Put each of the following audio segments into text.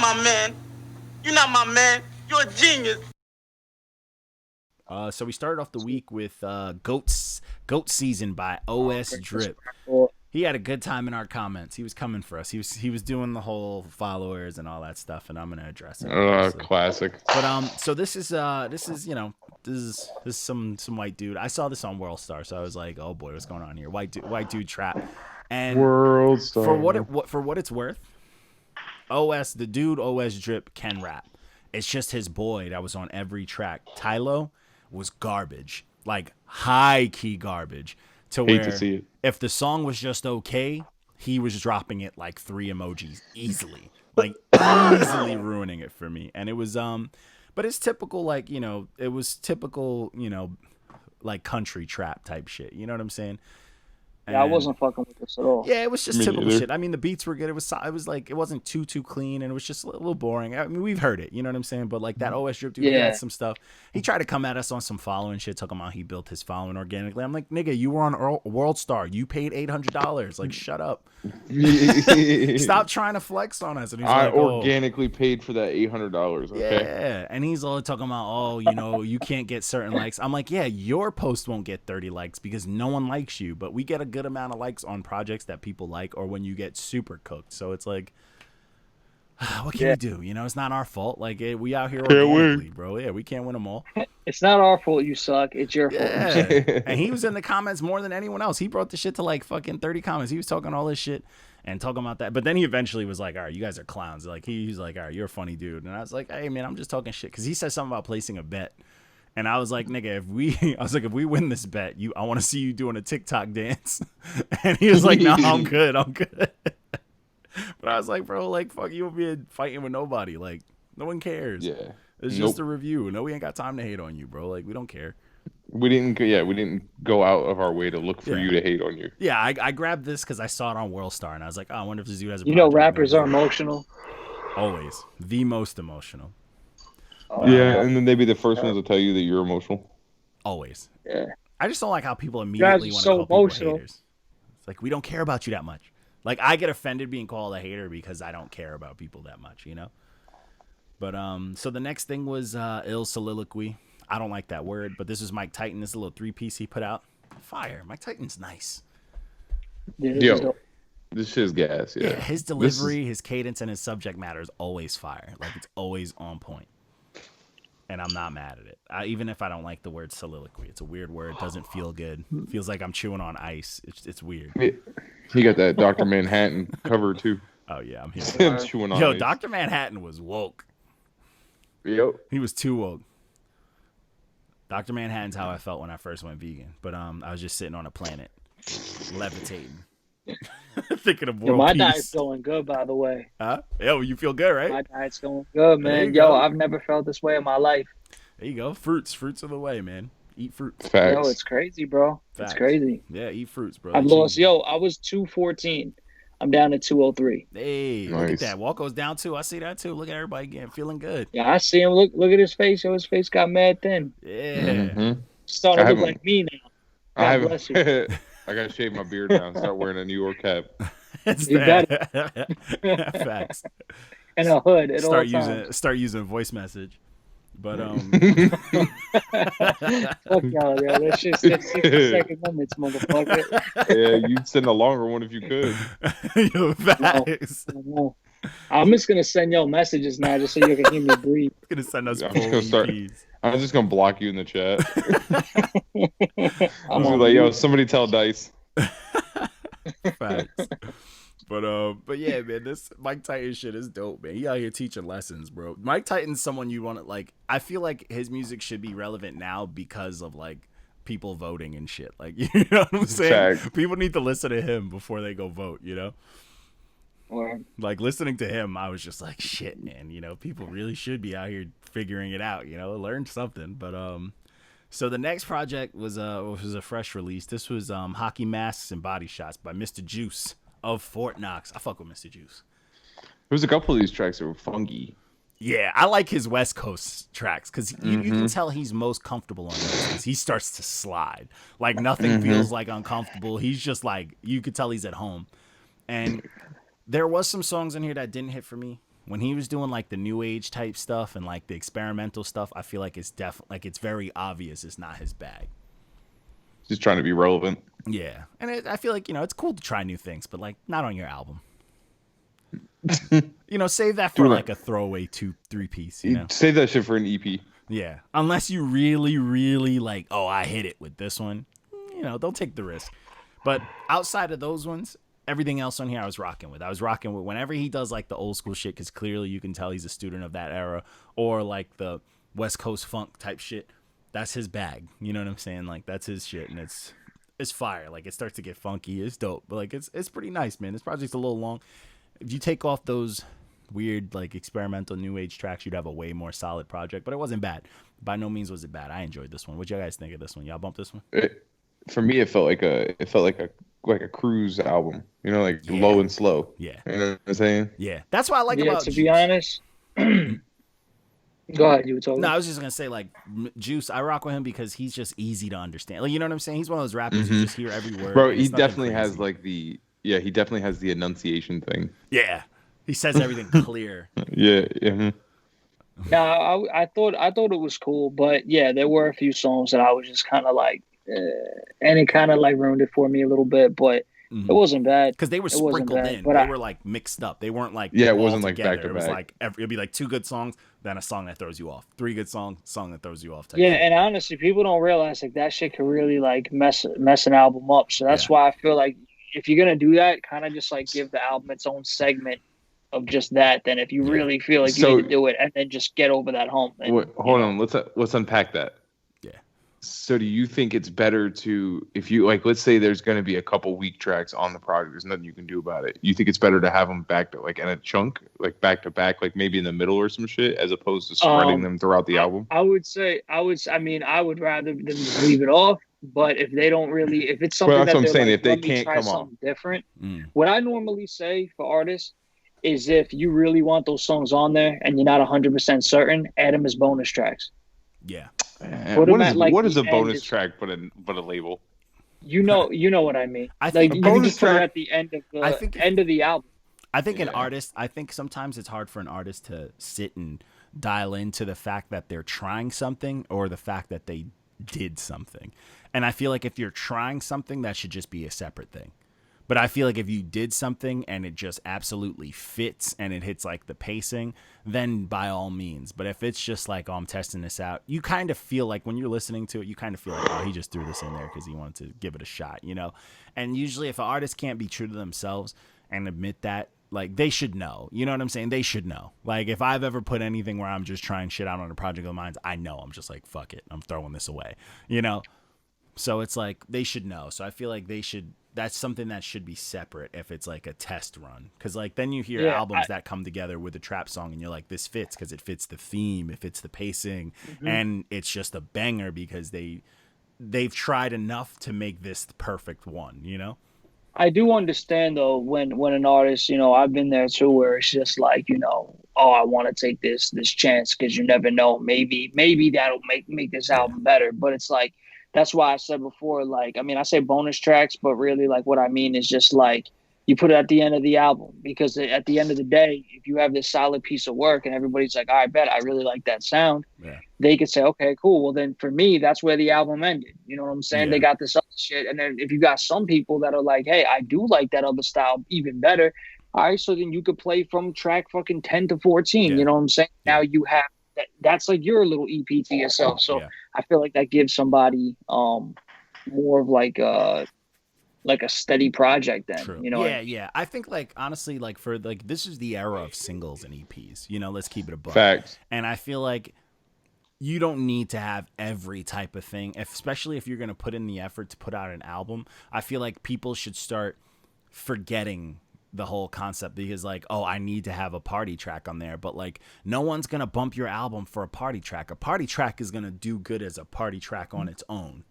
not my man. You're not my man. You're a genius. So we started off the week with Goat Season by OS Dripp. He had a good time in our comments. He was coming for us. He was doing the whole followers and all that stuff, and I'm gonna address it. Classic. But so this is some white dude. I saw this on World Star, so I was like, oh boy, what's going on here? White dude trap. And World Star. For what it's worth, OS Dripp can rap. It's just his boy that was on every track, Tylo, was garbage, like high key garbage. Hate to see it. If the song was just okay, he was dropping it like 3 emojis easily, like easily ruining it for me. And it was but it's typical, like, you know, it was typical, you know, like country trap type shit. You know what I'm saying? Yeah, I wasn't fucking with this at all. Yeah, it was just Me typical neither. shit. I mean, the beats were good. It was like, it wasn't too clean, and it was just a little boring. I mean, we've heard it, you know what I'm saying? But like that OS Dripp dude, he had some stuff. He tried to come at us on some following shit, talking about he built his following organically. I'm like, nigga, you were on World Star. You paid $800. Like, shut up. Stop trying to flex on us. And he's I like, organically paid for that $800. Okay. Yeah, and he's all talking about, oh, you know, you can't get certain likes. I'm like, yeah, your post won't get 30 likes because no one likes you, but we get a good amount of likes on projects that people like, or when you get super cooked. So it's like, what can we do? You know, it's not our fault. Like, we out here organically, bro. Yeah, we can't win them all. It's not our fault you suck. It's your fault. Yeah. And he was in the comments more than anyone else. He brought the shit to like fucking 30 comments. He was talking all this shit and talking about that. But then he eventually was like, all right, you guys are clowns. Like, he's like, all right, you're a funny dude. And I was like, hey, man, I'm just talking shit. Because he said something about placing a bet. And I was like, nigga, if we win this bet, I want to see you doing a TikTok dance. And he was like, no, I'm good. But I was like, bro, like, fuck, you won't be fighting with nobody. Like, no one cares. Yeah. It's just a review. No, we ain't got time to hate on you, bro. Like, we don't care. We didn't go out of our way to look for you to hate on you. Yeah, I grabbed this because I saw it on World Star, and I was like, oh, I wonder if this dude has a You know, rappers are emotional. Always. The most emotional. Yeah, and then they'd be the first ones to tell you that you're emotional. Always. Yeah. I just don't like how people immediately want to call people haters. It's like, we don't care about you that much. Like, I get offended being called a hater because I don't care about people that much, you know? But, so the next thing was ill soliloquy. I don't like that word, but this was Mike Titan. This is a little 3-piece he put out. Fire. Mike Titan's nice. Yo, this shit's gas, yeah. His delivery, his cadence, and his subject matter is always fire. Like, it's always on point. And I'm not mad at it. Even if I don't like the word soliloquy. It's a weird word. It doesn't feel good. It feels like I'm chewing on ice. It's weird. He got that Dr. Manhattan cover, too. Oh, yeah. I'm here. Chewing on Yo, ice. Dr. Manhattan was woke. Yo. He was too woke. Dr. Manhattan's how I felt when I first went vegan. But I was just sitting on a planet, levitating. Thinking of world my peace. diet's going good, by the way. Huh? Yo, you feel good, right? My diet's going good, man. Yo, I've never felt this way in my life. There you go. Fruits are the way, man. Eat fruits. Facts. Yo, it's crazy, bro. Facts. It's crazy. Yeah, eat fruits, bro. I've lost. Yo, I was 214. I'm down to 203. Hey, look at that. Walko's down too. I see that too. Look at everybody getting feeling good. Yeah, I see him. Look at his face. Yo, his face got mad thin. Yeah. Mm-hmm. Starting to look like me now. God bless you. I gotta shave my beard now and start wearing a New York cap. You got it. Facts. And a hood at all times. Start using voice message. But Fuck y'all, yo. That's just 60-second limits, motherfucker. Yeah, you'd send a longer one if you could. Yo, facts. No. I'm just gonna send y'all messages now just so you can hear me breathe. Gonna send us. I'm just gonna block you in the chat. I'm gonna be like, yo, somebody tell Dice. Facts. But yeah, man, this Mike Titan shit is dope, man. He out here teaching lessons, bro. Mike Titan's someone you want to like. I feel like his music should be relevant now because of like people voting and shit. Like, you know what I'm saying? Fact. People need to listen to him before they go vote. You know. Or, like listening to him, I was just like, shit, man. You know, people really should be out here figuring it out. You know, learn something. But so the next project was a fresh release. This was Hockey Masks and Body Shots by Mr. Juse of Fort Knox. I fuck with Mr. Juse. There's a couple of these tracks that were funky. Yeah, I like his West Coast tracks because you can tell he's most comfortable on those because he starts to slide. Like nothing feels like uncomfortable. He's just like, you could tell he's at home. And there was some songs in here that didn't hit for me. When he was doing like the new age type stuff and like the experimental stuff, I feel like it's definitely like it's very obvious it's not his bag. Just trying to be relevant. Yeah, and I feel like, you know, it's cool to try new things, but like not on your album. You know, save that for like a throwaway 2-3 piece. You know, save that shit for an EP. Yeah, unless you really, really like, oh, I hit it with this one. You know, don't take the risk. But outside of those ones, everything else on here I was rocking with. I was rocking with whenever he does like the old school shit, because clearly you can tell he's a student of that era, or like the West Coast funk type shit. That's his bag. You know what I'm saying? Like that's his shit, and it's fire. Like it starts to get funky. It's dope, but like it's pretty nice, man. This project's a little long. If you take off those weird like experimental new age tracks, you'd have a way more solid project. But it wasn't bad. By no means was it bad. I enjoyed this one. What you guys think of this one? Y'all bump this one? For me, it felt like a cruise album. You know, like low and slow. Yeah. You know what I'm saying? Yeah. That's what I like about to Juse. be honest. Go ahead, you were talking. No, I was just gonna say like Juse. I rock with him because he's just easy to understand. Like, you know what I'm saying? He's one of those rappers you just hear every word. Bro, he definitely has like he definitely has the enunciation thing. Yeah, he says everything clear. Yeah. Yeah. No, I thought it was cool, but yeah, there were a few songs that I was just kind of like, and it kind of like ruined it for me a little bit, but it wasn't bad because they were sprinkled in. But they were like mixed up. They weren't like it wasn't all like together. back to It was back. like it'd be like 2 good songs, then a song that throws you off. 3 good song that throws you off. Type yeah, shit. and honestly, people don't realize like that shit could really like mess an album up. So that's why I feel like if you're gonna do that, kind of just like give the album its own segment of just that. Then if you really feel like you need to do it, and then just get over that hump. And, hold on, let's unpack that. Yeah. So do you think it's better to, if you like, let's say there's going to be a couple weak tracks on the project, there's nothing you can do about it. You think it's better to have them back to like in a chunk, like back to back, like maybe in the middle or some shit, as opposed to spreading them throughout the album? I would rather them just leave it off. But if they don't really, if it's something that's what I'm saying. Like, if they can't try come something on different, what I normally say for artists is if you really want those songs on there and you're not 100% certain, add them as bonus tracks. Yeah. What is a bonus track but a label? You know what I mean. I think like, you can just put it at the end of the album. I think an artist, I think sometimes it's hard for an artist to sit and dial into the fact that they're trying something or the fact that they did something. And I feel like if you're trying something, that should just be a separate thing. But I feel like if you did something and it just absolutely fits and it hits like the pacing, then by all means. But if it's just like, oh, I'm testing this out, you kind of feel like when you're listening to it, you kind of feel like, oh, he just threw this in there because he wanted to give it a shot, you know? And usually if an artist can't be true to themselves and admit that, like they should know, you know what I'm saying? They should know. Like if I've ever put anything where I'm just trying shit out on a project of mine, I know I'm just like, fuck it, I'm throwing this away, you know? So it's like they should know. So I feel like that's something that should be separate if it's like a test run. Because like then you hear albums that come together with a trap song and you're like, this fits because it fits the theme, it fits the pacing, and it's just a banger because they've tried enough to make this the perfect one, you know? I do understand though when an artist, you know, I've been there too, where it's just like, you know, oh, I want to take this chance because you never know, maybe that'll make this album better. But it's like, that's why I said before, like, I mean, I say bonus tracks, but really like what I mean is just like you put it at the end of the album, because at the end of the day, if you have this solid piece of work and everybody's like, I bet I really like that sound, they could say, okay, cool. Well, then for me, that's where the album ended. You know what I'm saying? They got this other shit. And then if you got some people that are like, hey, I do like that other style even better. All right, so then you could play from track fucking 10 to 14. You know what I'm saying? Now you have that's like your little EP to yourself. So I feel like that gives somebody more of like a steady project then. True. You know? Yeah. I think like honestly, like for like this is the era of singles and EPs. You know, let's keep it a buck. Facts. And I feel like you don't need to have every type of thing, especially if you're going to put in the effort to put out an album. I feel like people should start forgetting the whole concept because like, oh, I need to have a party track on there, but like no one's going to bump your album for a party track. A party track is going to do good as a party track on its own.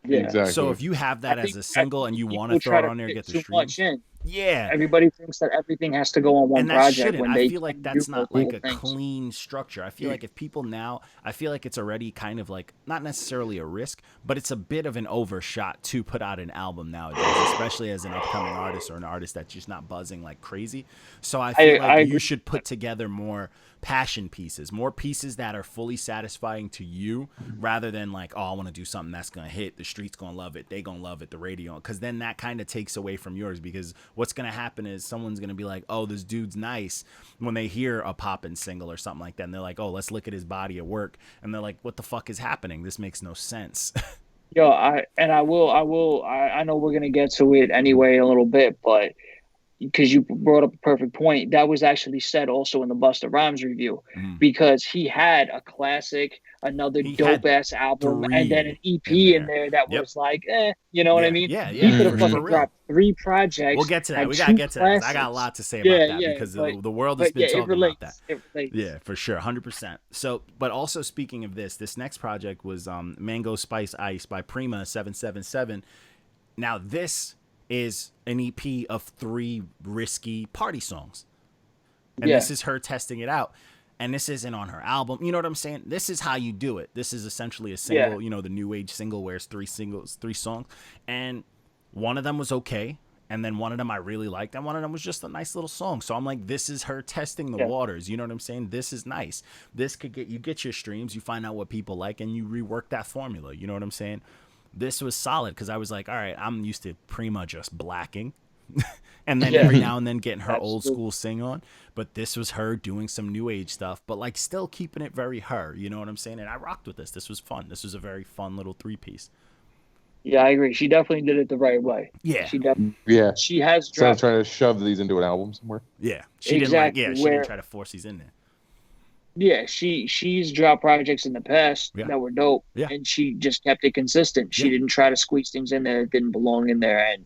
Yeah. Exactly. So if you have that as a single and you want to throw it on there, get the streams. Yeah. Everybody thinks that everything has to go on one And that project shouldn't. when I they feel like can that's do not like multiple a things. clean structure. I feel like if people now, I feel like it's already kind of like, not necessarily a risk, but it's a bit of an overshot to put out an album nowadays, especially as an upcoming artist or an artist that's just not buzzing like crazy. So I feel I like you agree. should put together more passion pieces, more pieces that are fully satisfying to you rather than like, oh, I want to do something that's going to hit, the streets going to love it, they going to love it, the radio, because then that kind of takes away from yours, because what's going to happen is someone's going to be like, oh, this dude's nice, when they hear a poppin' single or something like that, and they're like, oh, let's look at his body at work, and they're like, what the fuck is happening? This makes no sense. Yo, I know we're gonna get to it anyway in a little bit, but because you brought up a perfect point, that was actually said also in the Busta Rhymes review, because he had a classic, another He dope had ass album, and then an EP in in there that Yep. was like, you know what I mean? Yeah, He could have for fucking real. dropped 3 projects. We'll get to that. had We gotta 2 get to that, 'cause I got a classics. lot to say about that, Yeah, because but the world has been it talking relates. about that. It relates. Yeah, for sure, 100%. So, but also speaking of this next project was Mango Spice Ice by Prima 777. Now this is an EP of 3 risky party songs, and this is her testing it out. And this isn't on her album. You know what I'm saying? This is how you do it. This is essentially a single, you know, the new age single where it's 3 songs. And one of them was okay. And then one of them I really liked. And one of them was just a nice little song. So I'm like, this is her testing the waters. You know what I'm saying? This is nice. This could get your streams. You find out what people like and you rework that formula. You know what I'm saying? This was solid because I was like, all right, I'm used to Prima just blacking. And then every now and then getting her old school sing on, but this was her doing some new age stuff, but like still keeping it very her, you know what I'm saying? And I rocked with this. This was fun. This was a very fun little 3-piece. Yeah, I agree. She definitely did it the right way. Yeah. She definitely. Yeah. She has Instead of dropped. trying to shove these into an album somewhere. Yeah. She Exactly, didn't like, she didn't try to force these in there. Yeah, she's dropped projects in the past that were dope, and she just kept it consistent. She didn't try to squeeze things in there that didn't belong in there, and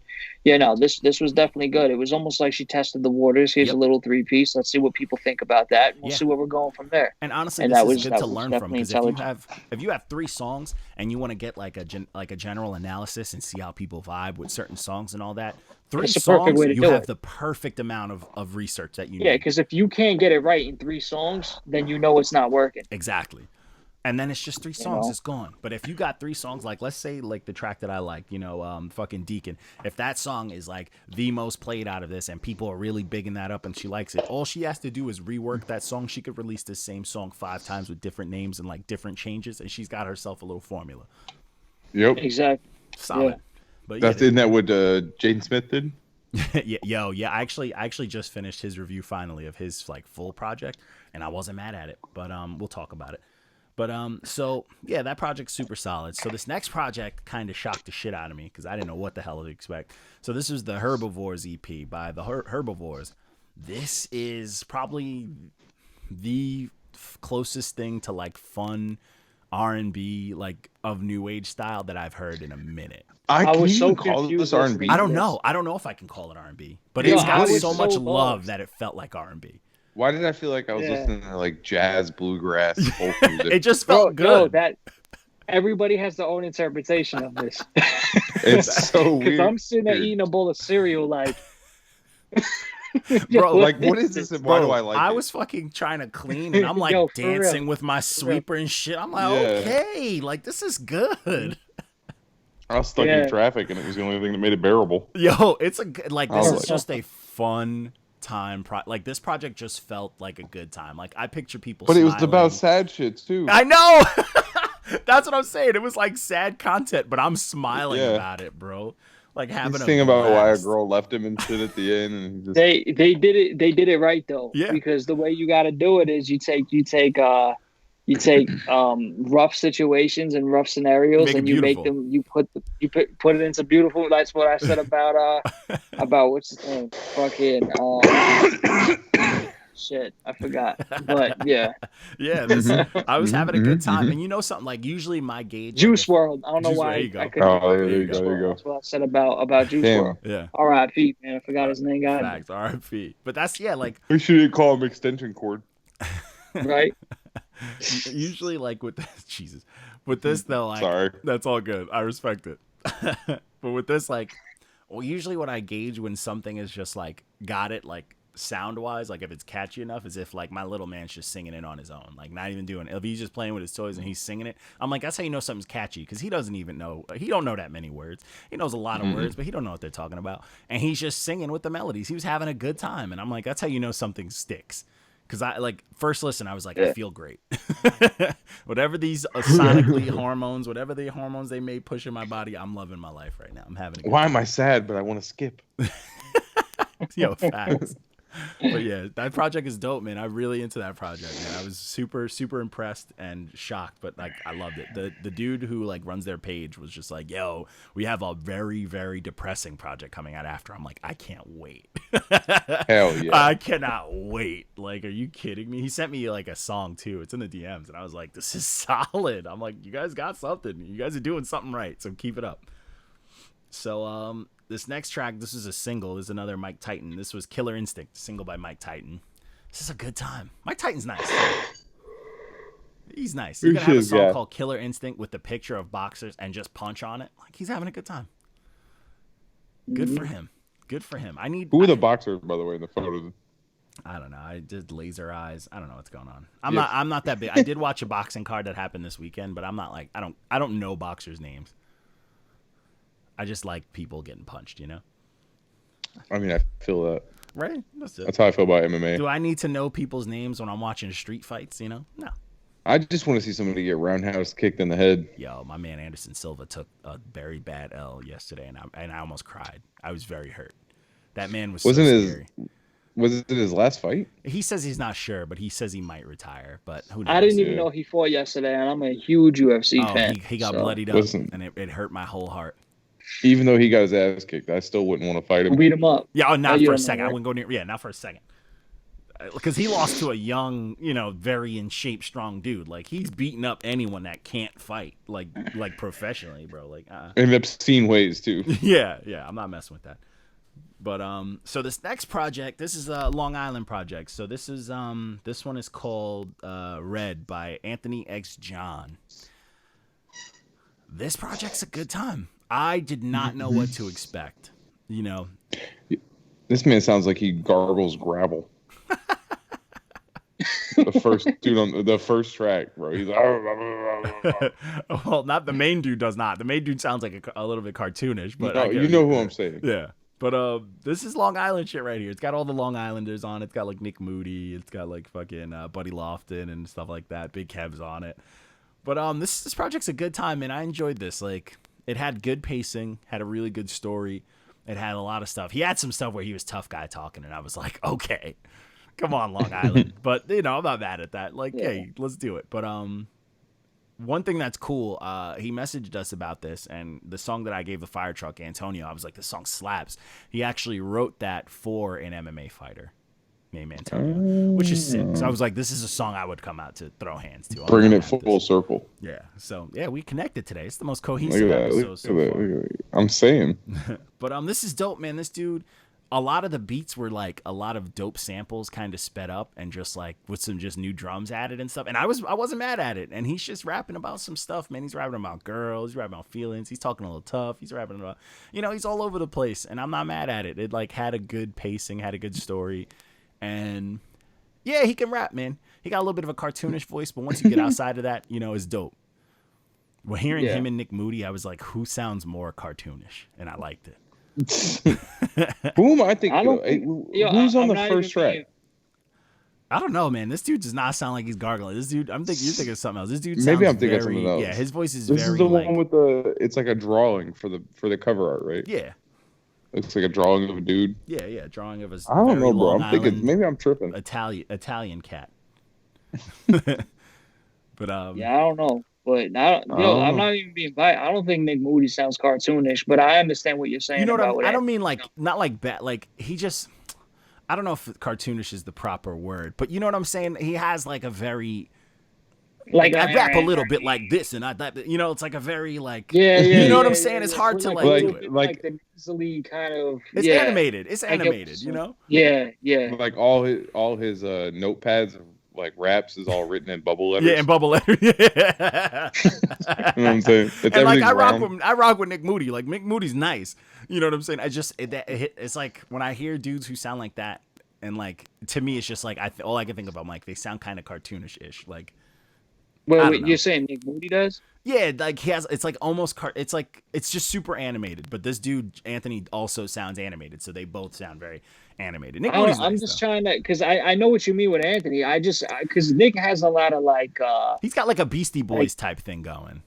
this was definitely good. It was almost like she tested the waters. Here's a little 3-piece. Let's see what people think about that. And we'll see where we're going from there. And honestly, this is good to learn from, because if you have 3 songs and you want to get like a general analysis and see how people vibe with certain songs and all that, 3 songs, you have the perfect amount of research that you need. Yeah, because if you can't get it right in 3 songs, then you know it's not working. Exactly. And then it's just 3 songs, it's gone. But if you got 3 songs, like let's say like the track that I like, fucking Deacon, if that song is like the most played out of this and people are really bigging that up and she likes it, all she has to do is rework that song. She could release the same song 5 times with different names and like different changes, and she's got herself a little formula. Yep. Exactly. Solid. Yeah. But isn't that what Jaden Smith did? I actually just finished his review finally of his like full project, and I wasn't mad at it, but we'll talk about it. But so yeah, that project's super solid. So this next project kind of shocked the shit out of me because I didn't know what the hell to expect. So this is the Herbivores EP by the Herbivores. This is probably the closest thing to like fun R&B, like of new age style that I've heard in a minute. I was so call confused. this R&B. I don't know if I can call it R&B, but it's got so much love that it felt like R&B. Why did I feel like I was listening to like jazz, bluegrass, folk music? It just felt good. That everybody has their own interpretation of this. It's so weird. Because I'm sitting there eating a bowl of cereal, like, bro, like what is this? And why do I like it? I was fucking trying to clean, and I'm like dancing with my sweeper and shit. I'm like, okay, like this is good. I was stuck in traffic, and it was the only thing that made it bearable. Yo, it's this is just a fun time. Like this project just felt like a good time. Like I picture people. But smiling. It was about sad shit too. I know. That's what I'm saying. It was like sad content, but I'm smiling about it, bro. Like having a thing about blast. why a girl left him and shit at the end, and just... they did it right though. Yeah. Because the way you got to do it is you take rough situations and rough scenarios, and you put it into beautiful. That's what I said about what's his name? Fucking shit, I forgot. But yeah. I was having a good time, and you know something, like usually my gauge Juice WRLD. I don't know why I couldn't. There you go. That's what I said about Juice WRLD. Yeah. R.I.P. Man, I forgot his name. Facts. R.I.P. But that's like we should call him Extension Cord. Right. Usually, like with Jesus, with this though, like, sorry, that's all good. I respect it. But with this, like, Well, usually what I gauge when something is just like got it like sound wise, like if it's catchy enough, is if like my little man's just singing it on his own, like not even doing it. If he's just playing with his toys and he's singing it, I'm like, that's how you know something's catchy, because he doesn't even know, he don't know that many words. He knows a lot of words, but he don't know what they're talking about, and he's just singing with the melodies. He was having a good time, and I'm like, that's how you know something sticks. Because I like first listen, I was like, I feel great. Whatever these sonically hormones, whatever the hormones they may push in my body, I'm loving my life right now. I'm having a good Why time. am I sad, but I want to skip? Yo, facts. But yeah, that project is dope, man. I'm really into that project, man. I was super, super impressed and shocked, but like I loved it. The dude who like runs their page was just like, yo, we have a very, very depressing project coming out after. I'm like, I can't wait. Hell yeah. I cannot wait. Like, are you kidding me? He sent me like a song too. It's in the DMs, and I was like, this is solid. I'm like, you guys got something. You guys are doing something right, so keep it up. So this next track, this is a single. This is another Mike Titan. This was Killer Instinct, single by Mike Titan. This is a good time. Mike Titan's nice. He's nice. He's gonna have a song called Killer Instinct with the picture of boxers and just punch on it. Like, he's having a good time. Good for him. Good for him. Who are the boxers, by the way, in the photo? I don't know. I did laser eyes. I don't know what's going on. I'm not that big. I did watch a boxing card that happened this weekend, but I'm not like, I don't know boxers' names. I just like people getting punched, you know? I mean, I feel that. Right? That's how I feel about MMA. Do I need to know people's names when I'm watching street fights, you know? No. I just want to see somebody get roundhouse kicked in the head. Yo, my man Anderson Silva took a very bad L yesterday, and I almost cried. I was very hurt. That man was scary. Was it his last fight? He says he's not sure, but he says he might retire. But who knows? I didn't even know he fought yesterday, and I'm a huge UFC fan. He got bloodied up, and it hurt my whole heart. Even though he got his ass kicked, I still wouldn't want to fight him. Beat him up. Yeah, not for a second. I wouldn't go near. Yeah, not for a second. Because he lost to a young, very in shape, strong dude. Like, he's beating up anyone that can't fight, like professionally, bro. Like, in obscene ways too. Yeah, I'm not messing with that. But so this next project, this is a Long Island project. So this is this one is called Red by AnthonyxJohn. This project's a good time. I did not know what to expect. This man sounds like he gargles gravel. The first dude on the first track, bro. He's like, well, not the main dude does not. The main dude sounds like a little bit cartoonish, but no, you know who I'm saying. Yeah. But this is Long Island shit right here. It's got all the Long Islanders on it. It's got like Nick Moody. It's got like fucking Buddy Lofton and stuff like that. Big Kev's on it. But this project's a good time, and I enjoyed this. Like, it had good pacing, had a really good story. It had a lot of stuff. He had some stuff where he was tough guy talking, and I was like, okay, come on, Long Island. But I'm not mad at that. Like, hey, let's do it. But one thing that's cool, he messaged us about this, and the song that I gave the fire truck, Antonio, I was like, this song slaps. He actually wrote that for an MMA fighter named Antonio, which is sick. So I was like, this is a song I would come out to throw hands to. Bringing it full circle. Yeah. So, yeah, we connected today. It's the most cohesive episode so far. I'm saying. But this is dope, man. This dude, a lot of the beats were like a lot of dope samples kind of sped up and just like with some just new drums added and stuff. And I wasn't mad at it. And he's just rapping about some stuff, man. He's rapping about girls. He's rapping about feelings. He's talking a little tough. He's rapping about, he's all over the place. And I'm not mad at it. It like had a good pacing, had a good story. And yeah, he can rap, man. He got a little bit of a cartoonish voice, but once you get outside of that, it's dope. Well, hearing him and Nick Moody, I was like, who sounds more cartoonish? And I liked it. Who am I thinking? Who's on the first track? I don't know, man. This dude does not sound like he's gargling. This dude, you're thinking of something else. This dude sounds maybe I'm thinking of something else. Yeah, his voice is this very. This is the one with it's like a drawing for the cover art, right? Yeah. Looks like a drawing of a dude. Yeah, drawing of a. I don't know, bro. I'm thinking maybe I'm tripping. Italian cat. But yeah, I don't know. But I'm not even being biased. I don't think Nick Moody sounds cartoonish, but I understand what you're saying. You know what I don't mean like not like bad. Like he just, I don't know if cartoonish is the proper word, but you know what I'm saying. He has like a very, like I rap a little bit like this and I that. It's like a very like. Yeah. You know what I'm saying? It's hard to do it. Like the nasally kind of. It's animated. It's animated. Yeah. Like all his notepads like raps is all written in bubble letters. Yeah, in bubble letters. Yeah. You know what I'm saying? It's And like round. I rock with Nick Moody. Like Nick Moody's nice. You know what I'm saying? It's like when I hear dudes who sound like that, and like to me, it's just like all I can think about. Like they sound kind of cartoonish-ish. Like, Wait, you're saying Nick Moody does? yeah, like he has. It's like almost. It's like it's just super animated. But this dude Anthony also sounds animated, so they both sound very animated. Nick Moody's I'm nice, just though. trying to, because I know what you mean with Anthony. Because Nick has a lot of like. He's got like a Beastie Boys type thing going.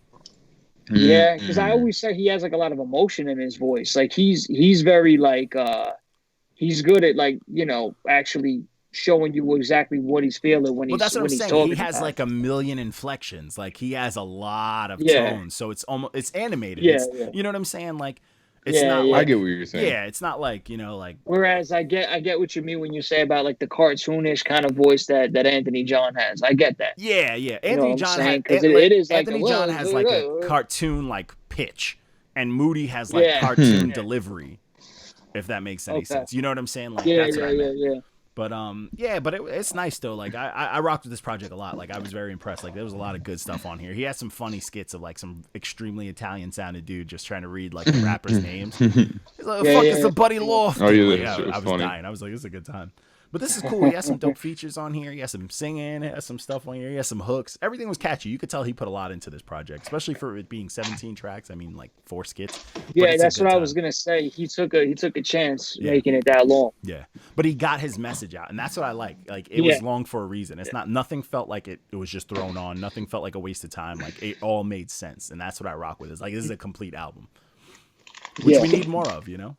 Yeah, because I always say he has like a lot of emotion in his voice. Like he's very like he's good at like, you know, actually showing you exactly what he's feeling when Well, that's what I'm saying. talking. He has about like a million inflections. Like he has a lot of Yeah. tones, so it's animated. Yeah, It's, yeah. You know what I'm saying? Like it's Yeah, not. yeah. Like, I get what you're saying. Yeah, it's not like, you know, like. Whereas I get what you mean when you say about like the cartoonish kind of voice that AnthonyxJohn has. I get that. Yeah, yeah. You know Anthony what I'm John saying? has 'Cause it is like Anthony John has like a cartoon like pitch, and Moody has like Yeah. cartoon Yeah. delivery. If that makes any Okay. sense, you know what I'm saying? Like Yeah, that's what I meant. yeah. But yeah, but it's nice though. Like I rocked with this project a lot. Like I was very impressed. Like there was a lot of good stuff on here. He had some funny skits of like some extremely Italian sounded dude just trying to read like the rappers' names. He's like, Yeah, fuck, yeah, it's the yeah. Buddy Loft. Oh, yeah, Like, that shit was I was funny. dying. I was like, this is a good time. But this is cool. He has some dope features on here. He has some singing. He has some stuff on here. He has some hooks. Everything was catchy. You could tell he put a lot into this project, especially for it being 17 tracks. I mean, like 4 skits. But Yeah, it's a that's good what I time. was gonna say. He took a chance Yeah. making it that long. Yeah, but he got his message out, and that's what I like. Like it was long for a reason. It's not nothing felt like it was just thrown on. Nothing felt like a waste of time. Like it all made sense, and that's what I rock with. It's like this is a complete album, which we need more of, you know.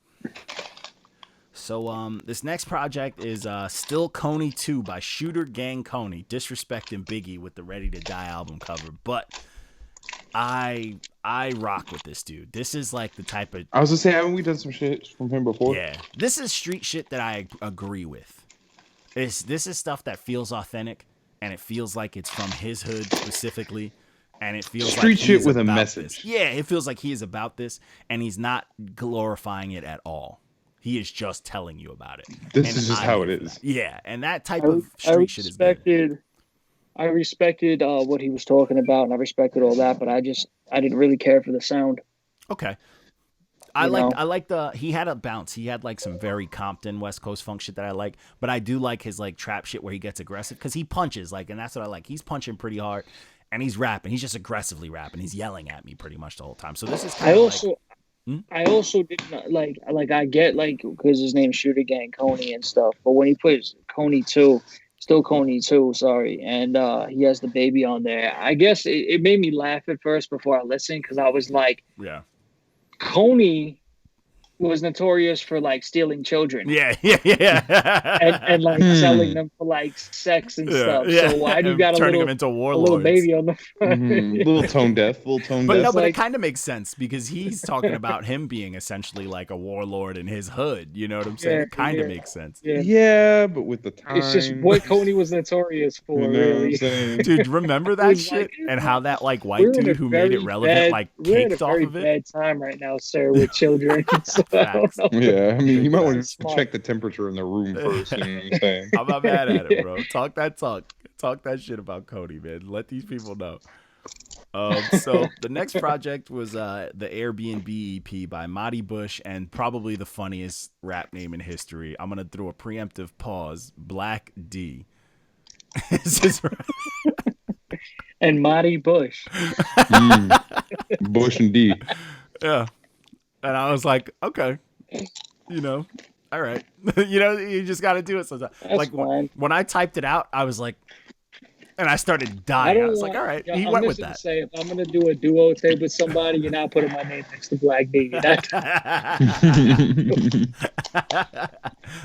So this next project is Still Kony 2 by ShooterGang Kony, disrespecting Biggie with the Ready to Die album cover, but I rock with this dude. This is like the type of I was gonna say, haven't we done some shit from him before? yeah, this is street shit that I agree with. This is stuff that feels authentic, and it feels like it's from his hood specifically, and it feels Street like shit he's with a about message. this. Yeah, it feels like he is about this, and he's not glorifying it at all. He is just telling you about it. This And is just I how live it for is. that. Yeah, and that type of I street shit is good. respected what he was talking about, and I respected all that, but I didn't really care for the sound. Okay. You know? I like he had a bounce. He had like some very Compton West Coast funk shit that I like, but I do like his like trap shit where he gets aggressive because he punches like, and that's what I like. He's punching pretty hard, and he's rapping. He's just aggressively rapping. He's yelling at me pretty much the whole time. So this is kind of I also did not like I get like because his name's ShooterGang Kony and stuff, but when he puts Kony 2, Still Kony 2, sorry, and he has the baby on there, I guess it made me laugh at first before I listened because I was like, yeah. Kony was notorious for like stealing children. Yeah. And like selling them for like sex and stuff. Yeah. So why do you And got turning a them into little warlords? baby on the front? Little tone deaf. But deaf. no, but like- it kind of makes sense because he's talking about him being essentially like a warlord in his hood. You know what I'm saying? Yeah, It kind of yeah. makes sense. Yeah. Yeah, but with the time. It's just what Kony was notorious for, You know what I'm really. saying? Dude, remember that was shit like, and how that like white We're in a dude who made it very relevant bad- like we're in a caked off very of it? bad time right now, sir, with children. So, I don't Facts. know. Yeah, I mean, you might want to Smart. check the temperature in the room first. You know what I'm saying? I'm not mad at it, bro. Talk that talk. Talk that shit about Kony, man. Let these people know. So the next project was the Airbnb EP by Mahtie Bush and probably the funniest rap name in history. I'm gonna throw a preemptive pause. Black D. Is this right? And Mahtie Bush. Bush and D. Yeah. And I was like, okay, you know, all right. You know, you just got to do it sometimes. That's like fine. when I typed it out, I was like, and I started I dying. I, don't was like, want- all right, yeah, he I'm went with just gonna that. say, if I'm gonna do a duo tape with somebody, you're not putting my name next to Black D. That-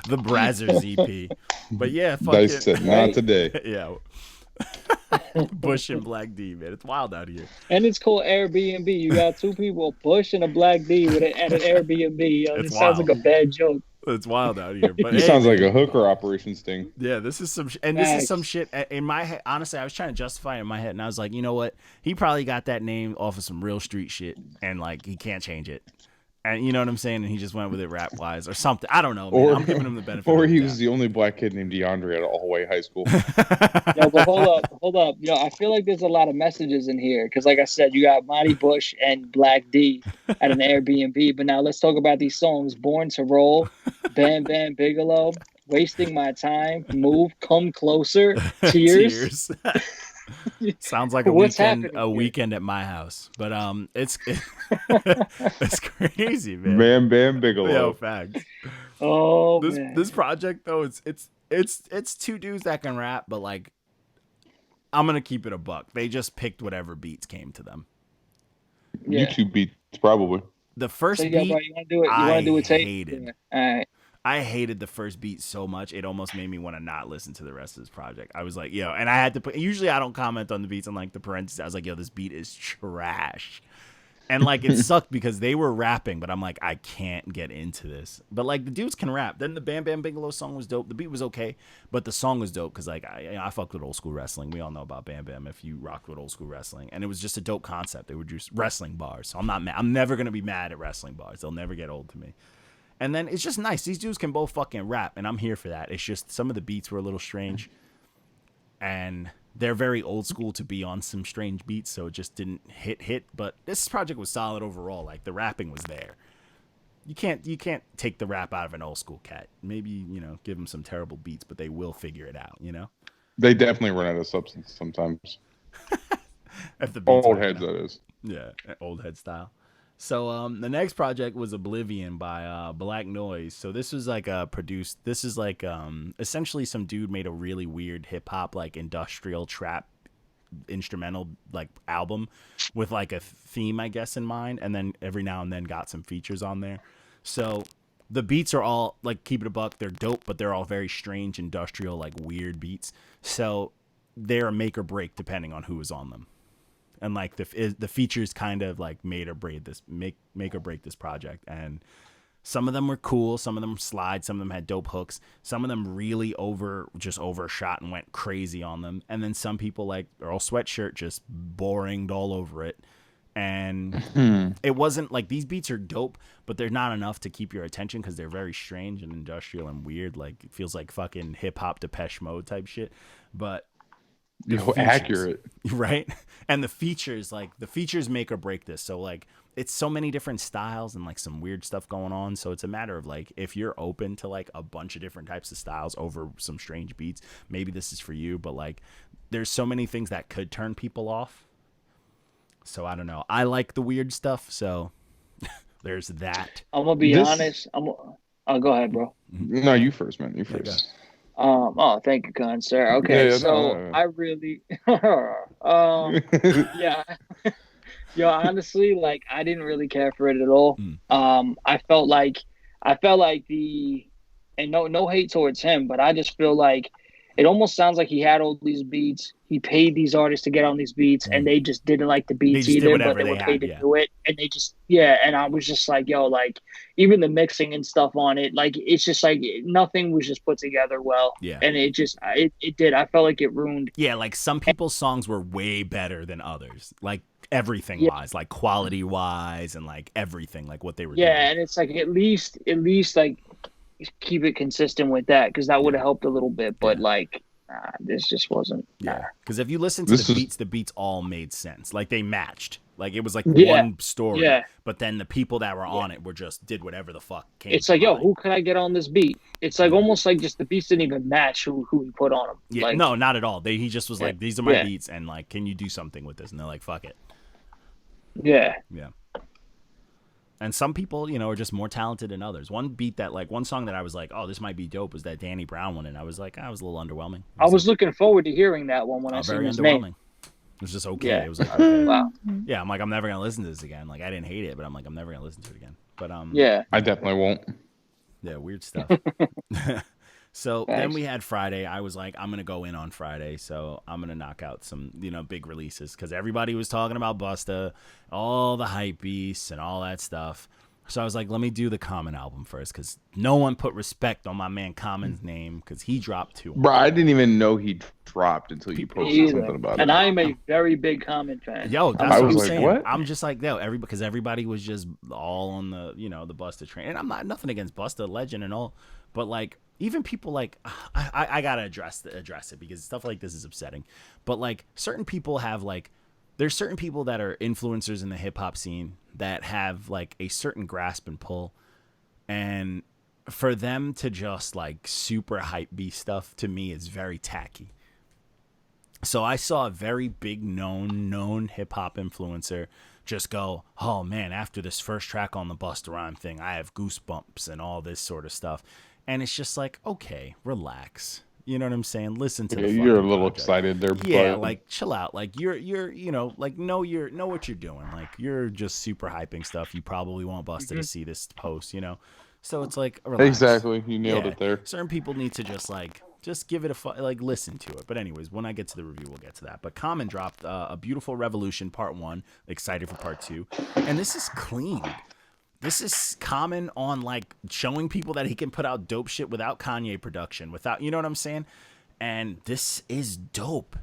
The Brazzers EP. But yeah, fuck Dice it. said, not today. Yeah. Bush and Black D, man. It's wild out here. and it's called Airbnb. You got two people, Bush and a Black D, with at an Airbnb. It It's sounds wild. like a bad joke. It's wild out here. But He hey, sounds like a hooker operation sting. yeah, this is some and this is Facts. some shit in my head. Honestly, I was trying to justify it in my head, and I was like, you know what? He probably got that name off of some real street shit, and like he can't change it. And you know what I'm saying? And he just went with it rap wise or something. I don't know, man. I'm giving him the benefit. Or of the he doubt. was the only black kid named DeAndre at All-Hawaii High School. No, but hold up. I feel like there's a lot of messages in here because, like I said, you got Mahtie Bush and Black D at an Airbnb. But now let's talk about these songs: "Born to Roll," "Bam Bam Bigelow," "Wasting My Time," "Move," "Come Closer," "Tears." Sounds like a weekend at my house, but it's it's crazy, man. Bam Bam Bigelow. Yo, facts. Oh, this project though, it's two dudes that can rap, but like, I'm gonna keep it a buck. They just picked whatever beats came to them. Yeah. YouTube beats probably. The first beat, you want to do it? You want to do it? Hated. Yeah. All right. I hated the first beat so much, it almost made me want to not listen to the rest of this project. I was like, yo, and I had to put, usually I don't comment on the beats on like the parentheses. I was like, yo, this beat is trash. And like, it sucked because they were rapping, but I'm like, I can't get into this. But like, the dudes can rap. Then the Bam Bam Bigelow song was dope. The beat was okay, but the song was dope because like, I fucked with old school wrestling. We all know about Bam Bam if you rocked with old school wrestling. And it was just a dope concept. They were just wrestling bars. So I'm not mad. I'm never going to be mad at wrestling bars. They'll never get old to me. And then it's just nice. These dudes can both fucking rap, and I'm here for that. It's just some of the beats were a little strange, and they're very old school to be on some strange beats, so it just didn't hit. But this project was solid overall. Like, the rapping was there. You can't take the rap out of an old school cat. Maybe, give them some terrible beats, but they will figure it out, They definitely run out of substance sometimes. If the beats old heads, that is. Yeah, old head style. So the next project was Oblivion by Black Noise. So this was like this is like essentially some dude made a really weird hip hop like industrial trap instrumental like album with like a theme, I guess, in mind, and then every now and then got some features on there. So the beats are all like, keep it a buck, they're dope, but they're all very strange industrial like weird beats. So they're a make or break depending on who is on them. And like the features kind of like make or break this project. And some of them were cool, some of them slide, some of them had dope hooks, some of them really overshot and went crazy on them. And then some people like Earl Sweatshirt just boringed all over it. And it wasn't like, these beats are dope, but they're not enough to keep your attention because they're very strange and industrial and weird. Like, it feels like fucking hip hop Depeche Mode type shit. But accurate, right? And the features make or break this. So like, it's so many different styles and like some weird stuff going on. So it's a matter of like, if you're open to like a bunch of different types of styles over some strange beats, maybe this is for you. But like, there's so many things that could turn people off. So I don't know. I like the weird stuff. So there's that. I'm gonna be honest. Go ahead, bro. No, you first, man. You first. Thank you, kind sir. Okay, I really, yeah. Yo, honestly, like, I didn't really care for it at all. I felt like no hate towards him, but I just feel like it almost sounds like he had all these beats. He paid these artists to get on these beats, and they just didn't like the beats either, but they were paid to do it. And they just, and I was just like, yo, like, even the mixing and stuff on it, like, it's just like nothing was just put together well. Yeah. And it just, it did. I felt like it ruined. Yeah, like some people's songs were way better than others. Like, everything wise, like quality wise, and like everything, like what they were doing. Yeah, and it's like at least like keep it consistent with that, because that would have helped a little bit. But like, this just wasn't. Because if you listen to the beats all made sense. Like, they matched. Like, it was like one story. Yeah. But then the people that were on it did whatever the fuck came. It's like, yo, who can I get on this beat? It's like almost like just the beats didn't even match who he put on them. Yeah, like, no, not at all. He just was like, these are my beats, and like, can you do something with this? And they're like, fuck it. Yeah. Yeah. And some people, are just more talented than others. One song that I was like, oh, this might be dope, was that Danny Brown one, and I was like, I was a little underwhelming. I was looking forward to hearing that one when I seen his name. It was just okay. Yeah. It was like, okay. Wow. Yeah, I'm like, I'm never gonna listen to this again. Like, I didn't hate it, but I'm like, I'm never gonna listen to it again. But yeah, I definitely won't. Yeah, weird stuff. So then we had Friday. I was like, I'm going to go in on Friday. So I'm going to knock out some, big releases, because everybody was talking about Busta, all the hype beasts and all that stuff. So I was like, let me do the Common album first, because no one put respect on my man Common's name, because he dropped 2. Bro, I didn't even know he dropped until you posted something about it. And I'm a very big Common fan. Yo, that's I what was I'm like, saying. what? I'm just like, yo, because everybody was just all on the, the Busta train. And I'm not nothing against Busta, legend and all, but like, even people like, I gotta address it, because stuff like this is upsetting. But like, certain people have like, there's certain people that are influencers in the hip hop scene that have like a certain grasp and pull, and for them to just like super hype beast stuff, to me is very tacky. So I saw a very big known hip hop influencer just go, oh man, after this first track on the Busta Rhyme thing, I have goosebumps and all this sort of stuff. And it's just like, okay, relax. You know what I'm saying? Listen to the you're a little project. excited there. Yeah, but... like chill out. Like you're like know what you're doing. Like you're just super hyping stuff. You probably want Busta to see this post, So it's like, relax. Exactly, you nailed it there. Certain people need to just give it a listen to it. But anyways, when I get to the review, we'll get to that. But Common dropped A Beautiful Revolution Part 1. Excited for Part 2. And this is clean. This is Common on like showing people that he can put out dope shit without Kanye production, without, you know what I'm saying? And this is dope.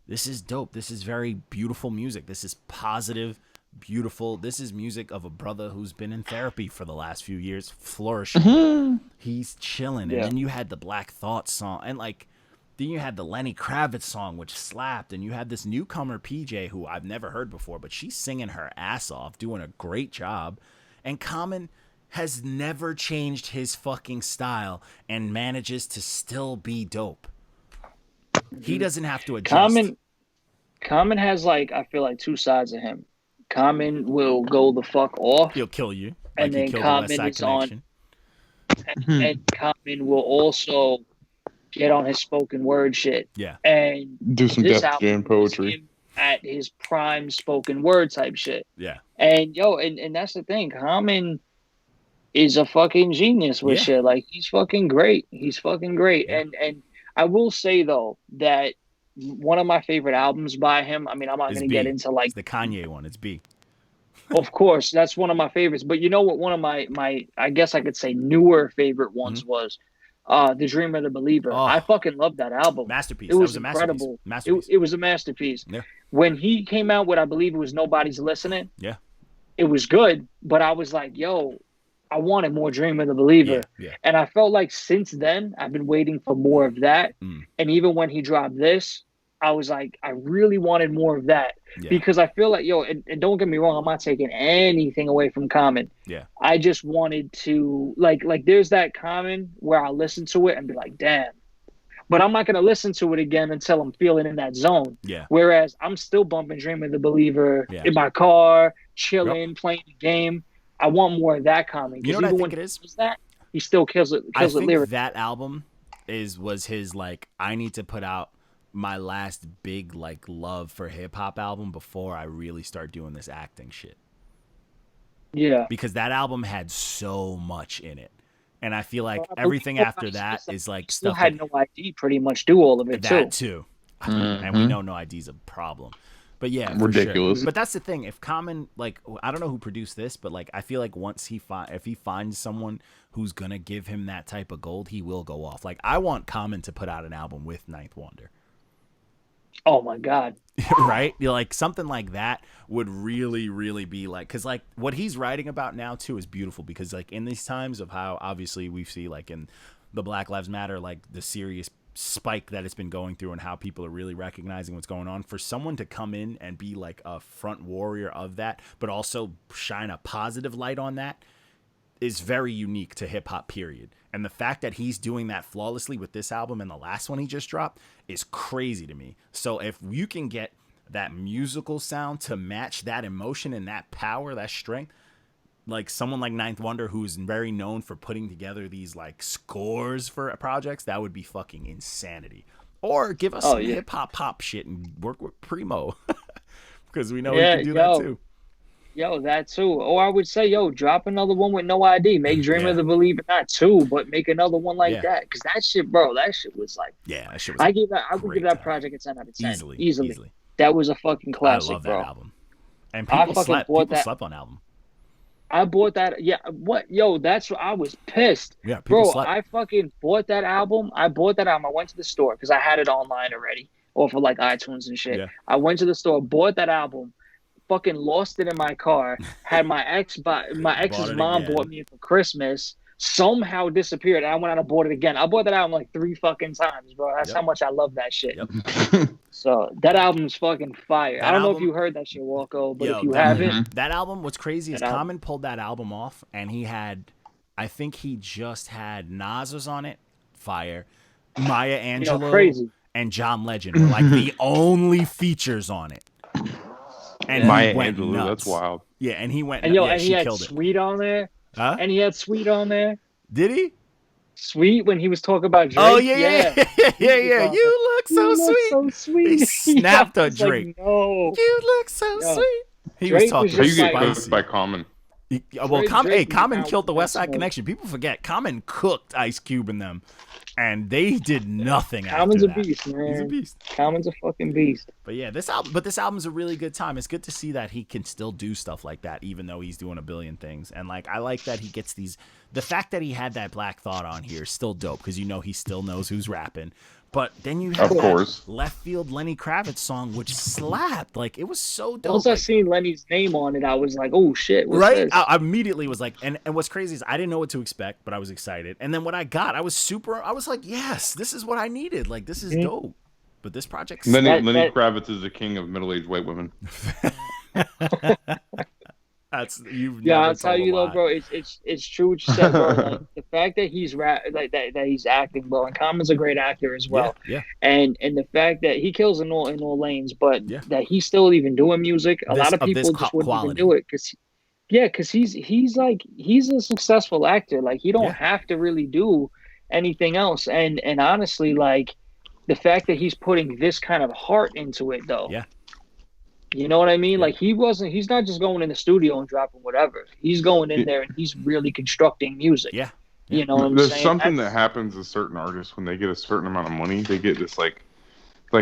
This is dope. This is very beautiful music. This is positive, beautiful. This is music of a brother who's been in therapy for the last few years, flourishing. He's chilling. And then you had the Black Thought song, and like then you had the Lenny Kravitz song, which slapped, and you had this newcomer PJ who I've never heard before, but she's singing her ass off, doing a great job. And Common has never changed his fucking style and manages to still be dope. He doesn't have to adjust. Common has like, I feel like 2 sides of him. Common will go the fuck off. He'll kill you. And then Common is on. And Common will also get on his spoken word shit. Yeah. And do some Def Jam poetry. At his prime spoken word type shit. Yeah. And and that's the thing. Common is a fucking genius with shit. Like he's fucking great. He's fucking great. Yeah. And I will say though that one of my favorite albums by him, I mean, I'm not going to get into like it's the Kanye one. It's B. Of course, that's one of my favorites. But you know what? One of my I guess I could say newer favorite ones was The Dreamer, the Believer. Oh, I fucking loved that album. Masterpiece. It was a incredible. Masterpiece. It was a masterpiece. Yeah. When he came out with, I believe it was Nobody's Listening. Yeah. It was good, but I was like, yo, I wanted more Dreamer the Believer. Yeah. And I felt like since then, I've been waiting for more of that. And even when he dropped this, I was like, I really wanted more of that. Yeah. Because I feel like, and don't get me wrong, I'm not taking anything away from Common. Yeah. I just wanted to, like there's that Common where I'll listen to it and be like, damn. But I'm not going to listen to it again until I'm feeling in that zone. Yeah. Whereas I'm still bumping Dreamer the Believer in my car, chilling, playing the game. I want more of that Common. You know what I think it is? He still kills it. I think that album was his like, I need to put out my last big like love for hip hop album before I really start doing this acting shit. Yeah. Because that album had so much in it. And I feel like everything after that is like still stuff. Had No ID pretty much do all of it that too. And we know No ID's a problem. But yeah, ridiculous. Sure. But that's the thing. If Common, like, I don't know who produced this, but like, I feel like once if he finds someone who's gonna give him that type of gold, he will go off. Like, I want Common to put out an album with Ninth Wonder. Oh my God. Right? Like something like that would really, really be like, because like what he's writing about now too is beautiful, because like in these times of how obviously we see like in the Black Lives Matter, like the serious spike that it's been going through and how people are really recognizing what's going on, for someone to come in and be like a front warrior of that, but also shine a positive light on that is very unique to hip hop, period. And the fact that he's doing that flawlessly with this album and the last one he just dropped is crazy to me. So if you can get that musical sound to match that emotion and that power, that strength, like someone like Ninth Wonder, who's very known for putting together these like scores for projects, that would be fucking insanity. Or give us some hip hop pop shit and work with Primo, because we know he can do that too. Yo, that too. Or I would say, drop another one with No ID. Make Dreamer the Believer, not 2, but make another one like that. Because that shit, bro, that shit was like. Yeah, that shit was. I would give that project a 10 out of 10. Easily. That was a fucking classic, I love that bro. album. And people slept on album. I bought that. Yeah, what? Yo, that's what I was pissed. Yeah, people Bro, slept. I fucking bought that album. I went to the store because I had it online already, or for like iTunes and shit. Yeah. I went to the store, bought that album, fucking lost it in my car. Had my ex's mom again. bought me it for Christmas. Somehow disappeared. And I went out and bought it again. I bought that album like 3 fucking times, bro. That's how much I love that shit. Yep. So that album's fucking fire. That I don't know album- if you heard that shit, Walko, but Yo, if you that- haven't, that album, what's crazy is That album. Common pulled that album off, and he had, I think he just had Nas was on it, fire, Maya Angelou, crazy. and John Legend were like the only features on it. And he Maya went Angelou, nuts. that's wild. Yeah, and he went. And yo, yeah, and he she had killed it. Sweet on there. Huh? And he had Sweet on there. Did he? Sweet when he was talking about Drake. Oh yeah. You look so sweet. So sweet. He snapped I at was like, Drake. no. You look so Yo, sweet. He Drake was talking was How you just get like- cooked by Common? Well, Drake Common was killed the out West Side with Connection. People forget Common cooked Ice Cube and them, and they did nothing. Common's after a that. beast, man. He's a beast. Common's a fucking beast. But yeah, this album's a really good time. It's good to see that he can still do stuff like that, even though he's doing a billion things. And like, I like that he gets these. The fact that he had that Black Thought on here is still dope because he still knows who's rapping. But then you have Of course. that left field Lenny Kravitz song, which slapped. Like, it was so dope. Once I Like, seen Lenny's name on it, I was like, oh shit, what's right? this? I immediately was like, and what's crazy is I didn't know what to expect, but I was excited. And then what I got, I was like, yes, this is what I needed. Like, this is dope. But this project, Lenny That- Kravitz is the king of middle-aged white women. that's you've Yeah, never I'll tell told a you though, lie. bro. It's true what you said, bro. Like, the fact that he's that he's acting well, and Common's a great actor as well. Yeah. And the fact that he kills in all lanes, but Yeah. that he's still even doing music. A lot of Of this people just wouldn't quality. even do it because he's a successful actor. Like, he don't Yeah. have to really do anything else. And honestly, like, the fact that he's putting this kind of heart into it, though. Yeah. You know what I mean? Yeah. Like, he's not just going in the studio and dropping whatever. He's going in there and he's really constructing music. Yeah. You know what I'm There's saying? something that That's- happens to certain artists when they get a certain amount of money. They get this like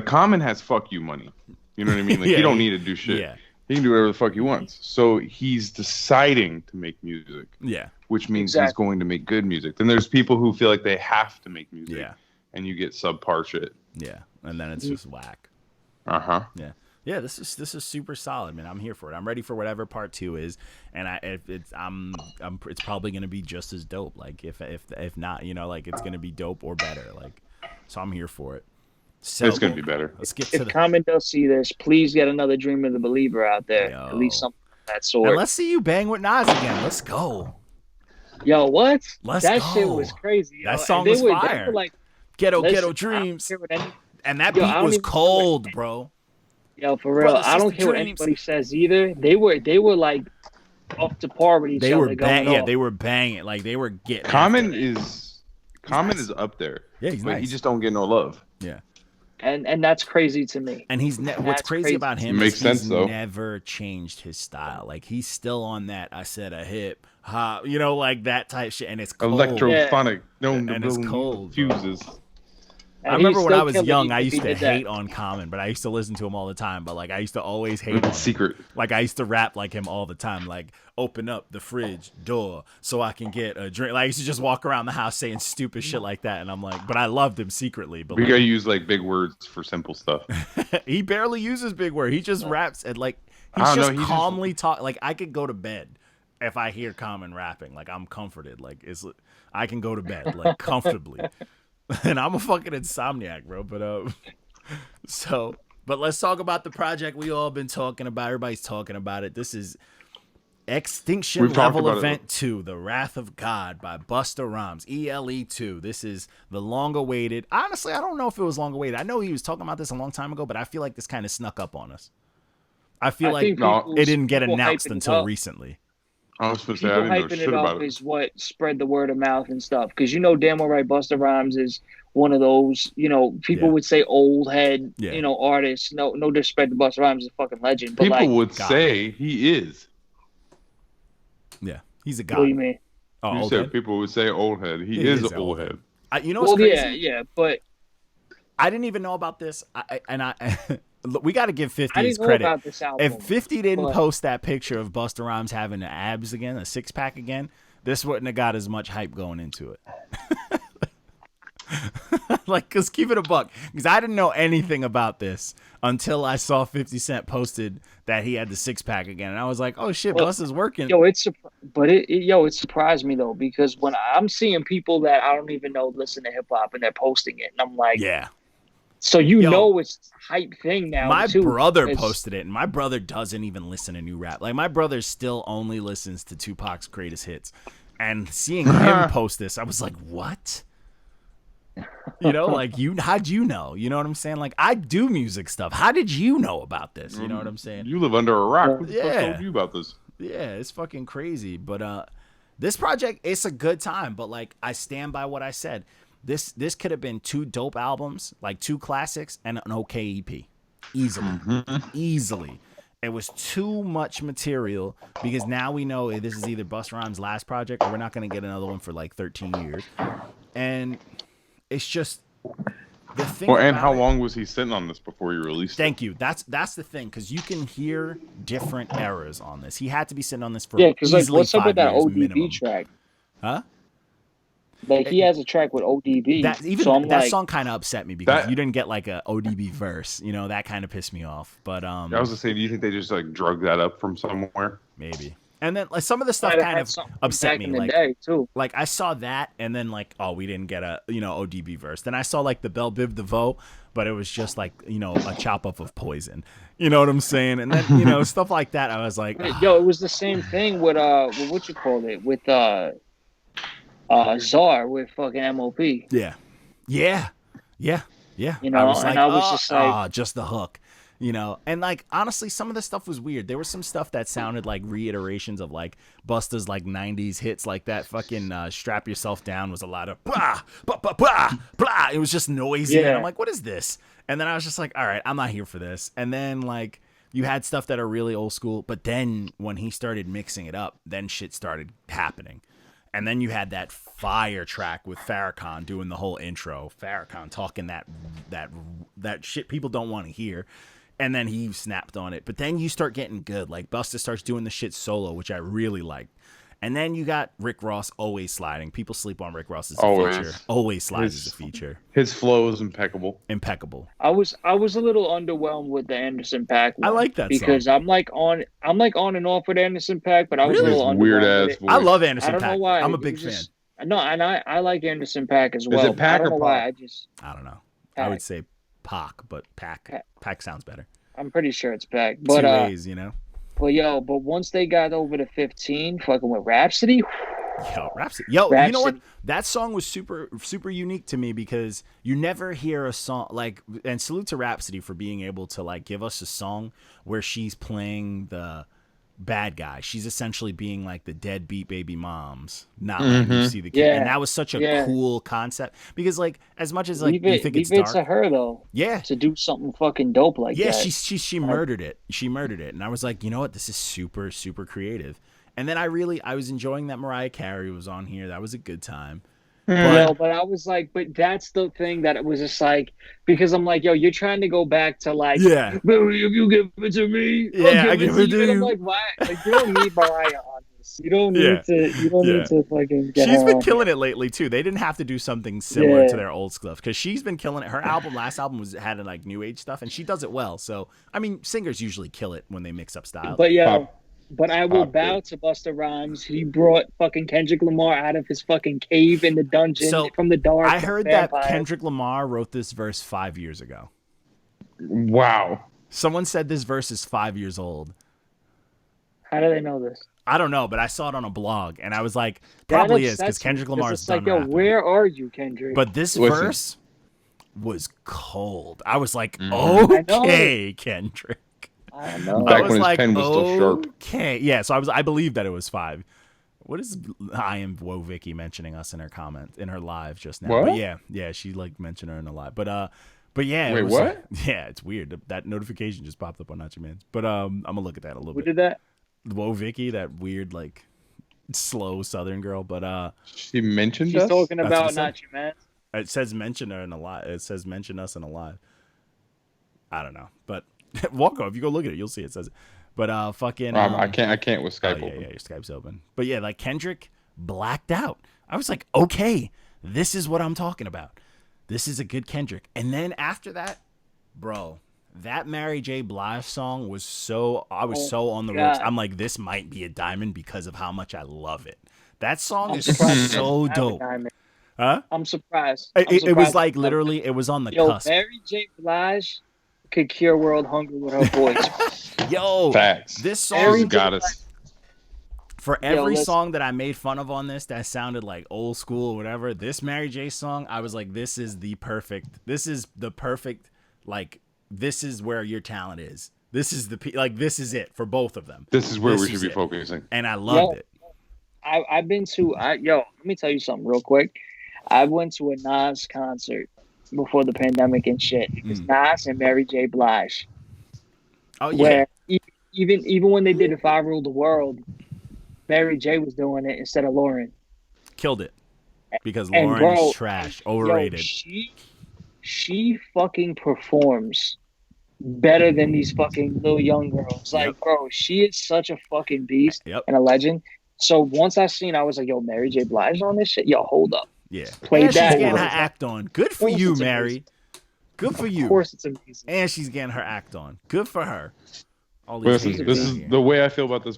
Common has fuck you money. You know what I mean? Like, Yeah, he don't need to do shit. Yeah. He can do whatever the fuck he wants. So he's deciding to make music, Yeah. which means he's Exactly. going to make good music. Then there's people who feel like they have to make music. Yeah. And you get subpar shit. Yeah. And then it's just whack. Uh-huh. Yeah. Yeah, this is super solid, man. I'm here for it. I'm ready for whatever part 2 is, and it's probably gonna be just as dope. Like, if not, like, it's gonna be dope or better. Like, so I'm here for it. So It's gonna be better. Let's get to If the. Common does see this, please get another Dream of the Believer out there. Yo. At least something of that And sort. let's see you bang with Nas again. Let's go. Yo, what? Let's that go. shit was crazy. Yo. That And song they was were, They fire. were like, Ghetto listen, Ghetto I don't Dreams, care what any- and that Yo, I beat don't was even know cold, bro. Yo, for real, Brother, I don't sister care what dreams. anybody says either. They were like up to par with each They other. were going yeah, off. they were banging. Like, they were getting Common after it. is up there. Yeah, he's but nice. he just don't get no love. Yeah. And that's crazy to me. And he's what's That's crazy crazy. about him Makes is sense, he's though. never changed his style. Like, he's still on that. I said a hip hop, like that type shit, and it's cold. Electrophonic. No, And it's cold, bro. fuses. And I he's remember when still I was killing young, it I if used he to did that. hate on Common, but I used to listen to him all the time. But like, I used to always hate on him. Secret. Like, I used to rap like him all the time. Like, open up the fridge door so I can get a drink. Like, I used to just walk around the house saying stupid shit like that. And I'm like, but I loved him secretly. But We like, gotta use like big words for simple stuff. he barely uses big word. He just raps and like I he's don't know, just he just- calmly talk. Like, I could go to bed if I hear Common rapping. Like, I'm comforted. Like, I can go to bed like comfortably. And I'm a fucking insomniac, bro. But let's talk about the project we all been talking about. Everybody's talking about it. This is Extinction We've talked Level about it. Event 2, The Wrath of God by Busta Rhymes, ELE2. This is the long-awaited. Honestly, I don't know if it was long-awaited. I know he was talking about this a long time ago, but I feel like this kind of snuck up on us. I feel like think No, people- it didn't get people announced hyping it until up. recently. I was supposed to say I People didn't know hyping shit it about up it. is what spread the word of mouth and stuff. Because damn well right, Busta Rhymes is one of those, people Yeah. would say old head, Yeah. artists. No disrespect to Busta Rhymes, is a fucking legend. But People like, would God. say he is. Yeah, he's a what do you god. mean? Oh, You old said head? people would say old head. He He is is old old head. You know what's Well, crazy? yeah, but I didn't even know about this. we got to give 50 I his didn't know credit. about this album. If 50 didn't but- post that picture of Busta Rhymes having the abs again, a six pack again, this wouldn't have got as much hype going into it. Like, cause keep it a buck, because I didn't know anything about this until I saw 50 Cent posted that he had the six pack again, and I was like, oh shit, Busta's working. Yo, it surprised me though, because when I'm seeing people that I don't even know listen to hip hop and they're posting it, and I'm like, Yeah. So you know it's hype thing now. My too. brother posted it, and my brother doesn't even listen to new rap. Like, my brother still only listens to Tupac's greatest hits, and seeing him post this, I was like, what? You know, like, how'd you know? You know what I'm saying? Like, I do music stuff. How did you know about this? You know what I'm saying? You live under a rock. Who the fuck Yeah. told you about this? Yeah, it's fucking crazy. But this project, it's a good time. But, like, I stand by what I said. This could have been 2 dope albums, like 2 classics, and an okay EP. Easily. It was too much material, because now we know this is either Busta Rhymes' last project, or we're not going to get another one for like 13 years. And it's just the thing. Well, and how it, long was he sitting on this before he released it? Thank you. That's the thing, because you can hear different eras on this. He had to be sitting on this for because like, easily what's up 5 with that years ODB minimum. track? Huh? Like, he has a track with ODB. That song kind of upset me, because That- you didn't get like a ODB verse. You know, that kind of pissed me off. But I was gonna say, do you think they just like drug that up from somewhere? maybe. And then like some of the stuff Might have kind had of something upset back me. in the Like, day, too. like I saw that, and then like, oh, we didn't get a ODB verse. Then I saw like the Belle Biv DeVoe, but it was just like a chop up of Poison. You know what I'm saying? And then stuff like that. I was like, Yo, it was the same thing with what you call it, with Czar, with fucking MOP. yeah. You know, I was and like, I was just like, just the hook. And like, honestly, some of the stuff was weird. There was some stuff that sounded like reiterations of like Busta's like 90s hits, like that fucking Strap Yourself Down was a lot of blah, blah, blah, blah, blah. It was just noisy. And Yeah. I'm like, what is this? And then I was just like, all right, I'm not here for this. And then like, you had stuff that are really old school, but then when he started mixing it up, then shit started happening. And then you had that fire track with Farrakhan doing the whole intro. Farrakhan talking that shit people don't want to hear. And then he snapped on it. But then you start getting good. Like, Busta starts doing the shit solo, which I really like. And then you got Rick Ross always sliding. People sleep on Rick Ross as a feature. Always slides as a feature. His flow is impeccable. Impeccable. I was a little underwhelmed with the Anderson .Paak one. I like that because song. I'm like on and off with Anderson .Paak, but I was Really? a little underwhelmed Weird with ass it. voice. I love I Anderson don't know .Paak. why. I'm a It big was fan. just- No, and I like Anderson .Paak as well. it Paak I don't or know why. Pac? I don't know. Pac. I would say Pac, but Pac sounds better. I'm pretty sure it's Pac. But Two ways, but once they got over to 15, fucking with Rhapsody. Yo, Rhapsody. Yo, you know what? Rhapsody. That song was super, super unique to me, because you never hear a song like, and salute to Rhapsody for being able to like give us a song where she's playing the bad guy. She's essentially being like the deadbeat baby moms, not letting you see the kid. Yeah. And that was such a Yeah. cool concept, because like, as much as like Leave you think it's it dark, to her though. yeah, To do something fucking dope like yeah, that. she murdered it. She murdered it. And I was like, you know what? This is super, super creative. And then I was enjoying that Mariah Carey was on here. That was a good time. But I was like, but that's the thing that it was just like, because I'm like, yo, you're trying to go back to like, Yeah. baby, if you give it to me, Yeah, I'll give it to you. And I'm like, why? Like, you don't need Mariah on this. You don't need to fucking get She's her been on. killing it lately too. They didn't have to do something similar Yeah. to their old stuff, because she's been killing it. Her last album had like new age stuff, and she does it well. So I mean, singers usually kill it when they mix up styles. But yeah, Pop. but I will Pop bow to Busta Rhymes. He brought fucking Kendrick Lamar out of his fucking cave in the dungeon So, from the dark. I heard that vampires. Kendrick Lamar wrote this verse 5 years ago. Wow. Someone said this verse is 5 years old. How do they know this? I don't know, but I saw it on a blog, and I was like, probably is, because Kendrick Lamar's it's done like, yo, rapping. where are you, Kendrick? But this Listen. verse was cold. I was like, I know. okay, Kendrick. I know. Back I when was his like, pen was still sharp. okay. Yeah, so I believed that it was 5. What is I am Woe Vicky mentioning us in her comment, in her live just now? What? But yeah, she like mentioned her in a live. But yeah. Wait, it was, what? Yeah, it's weird. That notification just popped up on Not Your Man's. But I'm gonna look at that a little Who bit. did that? Woe Vicky, that weird like slow Southern girl. But She mentioned She's us? talking That's about what I not you, man. it says mention her in a live. It says mention us in a live. I don't know, but Walko, if you go look at it, you'll see it says it. But fucking I can't with Skype yeah, open. yeah, your Skype's open. But yeah, like Kendrick blacked out. I was like, okay, this is what I'm talking about. This is a good Kendrick. And then after that, bro, that Mary J. Blige song was so so on the ropes. I'm like, this might be a diamond because of how much I love it. That song is so dope. Huh? I'm surprised. It was like literally, it was on the cusp. Mary J. Blige could cure world hunger with her voice. Yo, facts. This song got us. For every song that I made fun of on this that sounded like old school or whatever, this Mary J song, I was like, this is the perfect, like, this is where your talent is. This is this is it for both of them. This is where we should be focusing. And I loved it. I've been to, let me tell you something real quick. I went to a Nas concert before the pandemic and shit. It was Nas and Mary J. Blige. Oh, yeah. Where even when they did If I Ruled the World, Mary J was doing it instead of Lauren. Killed it. Because Lauren's trash. Overrated. Yo, she fucking performs better than these fucking little young girls. Like, bro, she is such a fucking beast and a legend. So once I seen, I was like, yo, Mary J. Blige on this shit? Yo, hold up. Yeah. Play and that. She's getting her act on. Good for you, Mary. Good for you. Of course it's amazing. And she's getting her act on. Good for her. This is the way I feel about this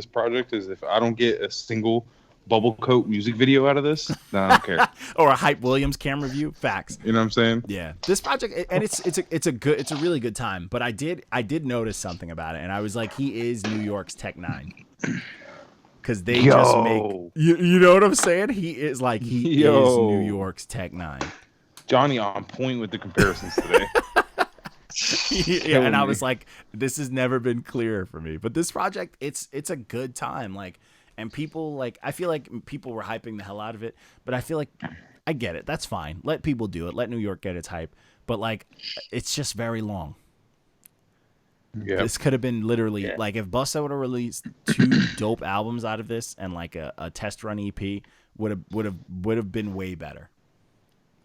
project is if I don't get a single bubble coat music video out of this, then I don't care. Or a Hype Williams camera view. Facts. You know what I'm saying? Yeah. This project, and it's a really good time. But I did notice something about it, and I was like, he is New York's Tech Nine. Because they just make you know what I'm saying? He is New York's Tech Nine. Johnny on point with the comparisons today. Yeah, and I was like, this has never been clearer for me. But this project, it's a good time. Like, and people I feel like people were hyping the hell out of it, but I feel like I get it. That's fine. Let people do it. Let New York get its hype. But like, it's just very long. Yeah. This could have been literally like if Busta would have released 2 dope albums out of this and like a test run EP would have been way better.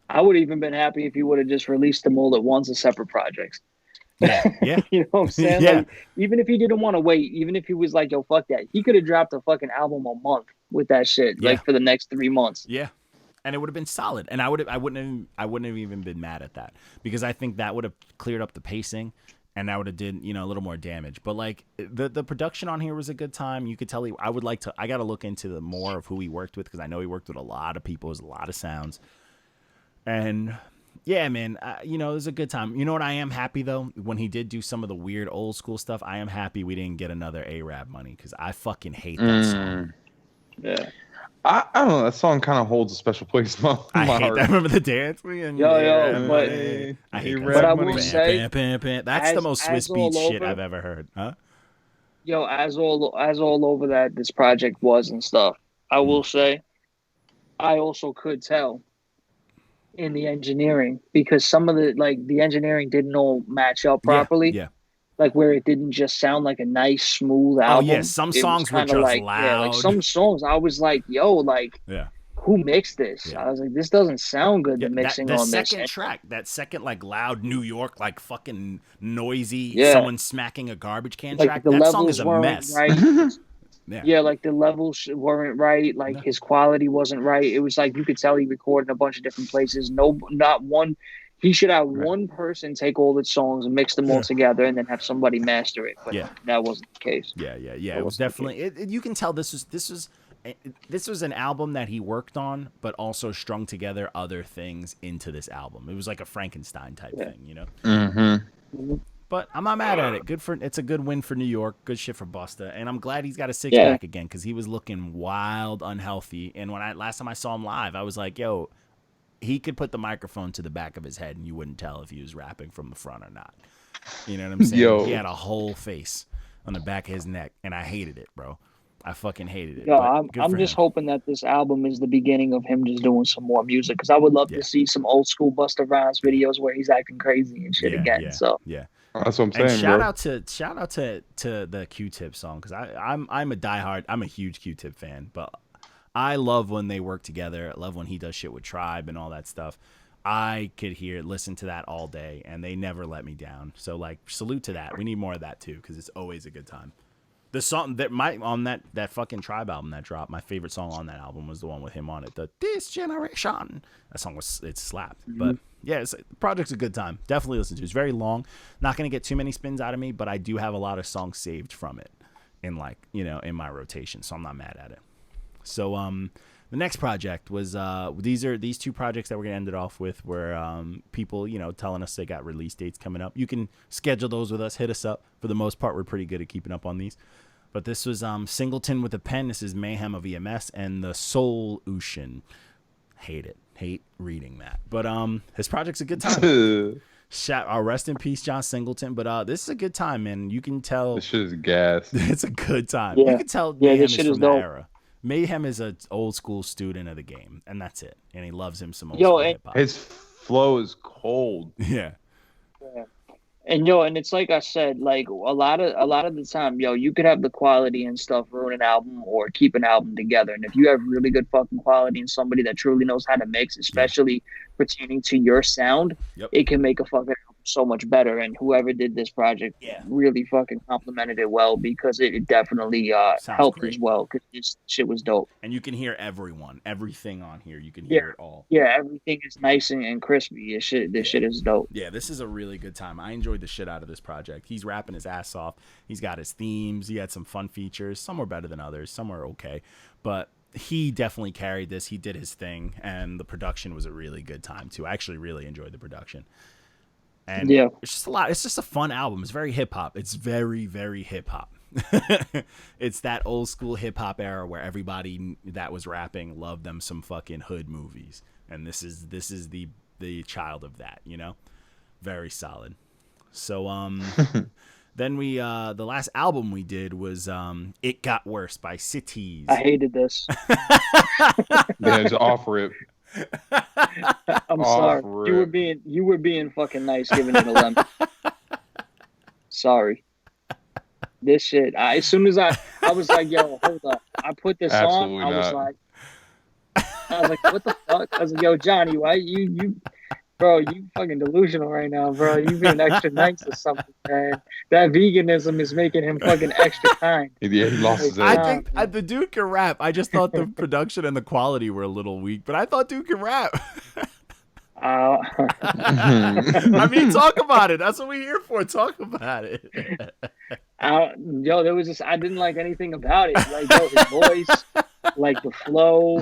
I would have even been happy if he would have just released them all at once as separate projects. Yeah. You know what I'm saying? Yeah. Like, even if he didn't want to wait, even if he was like, yo, fuck that, he could have dropped a fucking album a month with that shit, like for the next 3 months. Yeah. And it would have been solid. And I wouldn't have even been mad at that because I think that would have cleared up the pacing and that would have did, a little more damage. But like the production on here was a good time. You could tell I got to look into the more of who he worked with because I know he worked with a lot of people. There's a lot of sounds. And yeah, man, it was a good time. You know what? I am happy though. When he did do some of the weird old school stuff, I am happy we didn't get another A-Rap money because I fucking hate that song. Yeah. I don't know. That song kind of holds a special place in my heart. I remember the dance. But I hate that. But I will say, that's the most Swiss Beats shit I've ever heard. Huh? Yo, as all over that this project was and stuff, I will say, I also could tell in the engineering because some of the engineering didn't all match up properly. Yeah. Like where it didn't just sound like a nice smooth album. Oh yeah, some songs were just loud. Yeah, like some songs I was like, yo, like who mixed this? Yeah. I was like, this doesn't sound good. The mixing on this. That second like loud New York, like fucking noisy, someone smacking a garbage can track. That song is a mess. Right. Yeah, like the levels weren't right. Like his quality wasn't right. It was like you could tell he recorded in a bunch of different places. Not one. He should have one person take all the songs and mix them all together, and then have somebody master it. But that wasn't the case. Yeah. It was definitely. You can tell this was an album that he worked on, but also strung together other things into this album. It was like a Frankenstein type thing, Mm-hmm. But I'm not mad at it. It's a good win for New York. Good shit for Busta, and I'm glad he's got a 6-pack again because he was looking wild, unhealthy. And when last time I saw him live, I was like, yo. He could put the microphone to the back of his head and you wouldn't tell if he was rapping from the front or not. You know what I'm saying? Yo. He had a whole face on the back of his neck, and I hated it, bro. I fucking hated it. Yo, I'm just hoping that this album is the beginning of him just doing some more music because I would love to see some old school Busta Rhymes videos where he's acting crazy and shit again. Yeah, so yeah. That's what I'm saying. And shout out to the Q-Tip song because I'm a huge Q-Tip fan, but I love when they work together. I love when he does shit with Tribe and all that stuff. I could listen to that all day, and they never let me down. So like, salute to that. We need more of that too, because it's always a good time. The song that on that fucking Tribe album that dropped, my favorite song on that album was the one with him on it. The This Generation. That song it slapped. Mm-hmm. But yeah, the project's a good time. Definitely listen to it. It's very long. Not gonna get too many spins out of me, but I do have a lot of songs saved from it in in my rotation, so I'm not mad at it. So the next project was these two projects that we're gonna end it off with were people telling us they got release dates coming up. You can schedule those with us, hit us up. For the most part, we're pretty good at keeping up on these. But this was Singleton with a pen. This is Mayhem of EMS and the Soulution. Hate reading that, but his project's a good time. Rest in peace, John Singleton. But this is a good time, man. You can tell this shit is gas. It's a good time. Yeah. You can tell Mayhem this shit is is from the dope. era. Mayhem is an old school student of the game, and that's it. And he loves him some old school hip hop. His flow is cold. Yeah. And and it's like I said, like a lot of the time, you could have the quality and stuff ruin an album or keep an album together. And if you have really good fucking quality and somebody that truly knows how to mix, especially pertaining to your sound, it can make a fucking album so much better. And whoever did this project really fucking complimented it well, because it definitely helped great. as well, because this shit was dope. And you can hear everything on here. You can hear it all. Yeah, everything is nice and crispy. This shit is dope. Yeah, this is a really good time. I enjoyed the shit out of this project. He's rapping his ass off. He's got his themes. He had some fun features. Some were better than others. Some were okay. But he definitely carried this. He did his thing. And the production was a really good time, too. I actually really enjoyed the production. And it's just a lot. It's just a fun album. It's very hip hop. It's very, very hip hop. It's that old school hip hop era where everybody that was rapping loved them some fucking hood movies. And this is the child of that, Very solid. So then we the last album we did was It Got Worse by Citiez. I hated this. Just offer it. I'm sorry. You were being fucking nice, giving it a lemon. Sorry. This shit. As soon as I was like, yo, hold up. I put this Absolutely on. not. I was like, what the fuck? I was like, yo, Johnny, why you bro, you fucking delusional right now, bro. You being extra nice or something, man. That veganism is making him fucking extra kind. Yeah, he lost his I head. think the dude can rap. I just thought the production and the quality were a little weak, but I thought dude can rap. I mean, talk about it. That's what we're here for. Talk about it. There was just, I didn't like anything about it. Like, his voice, like the flow,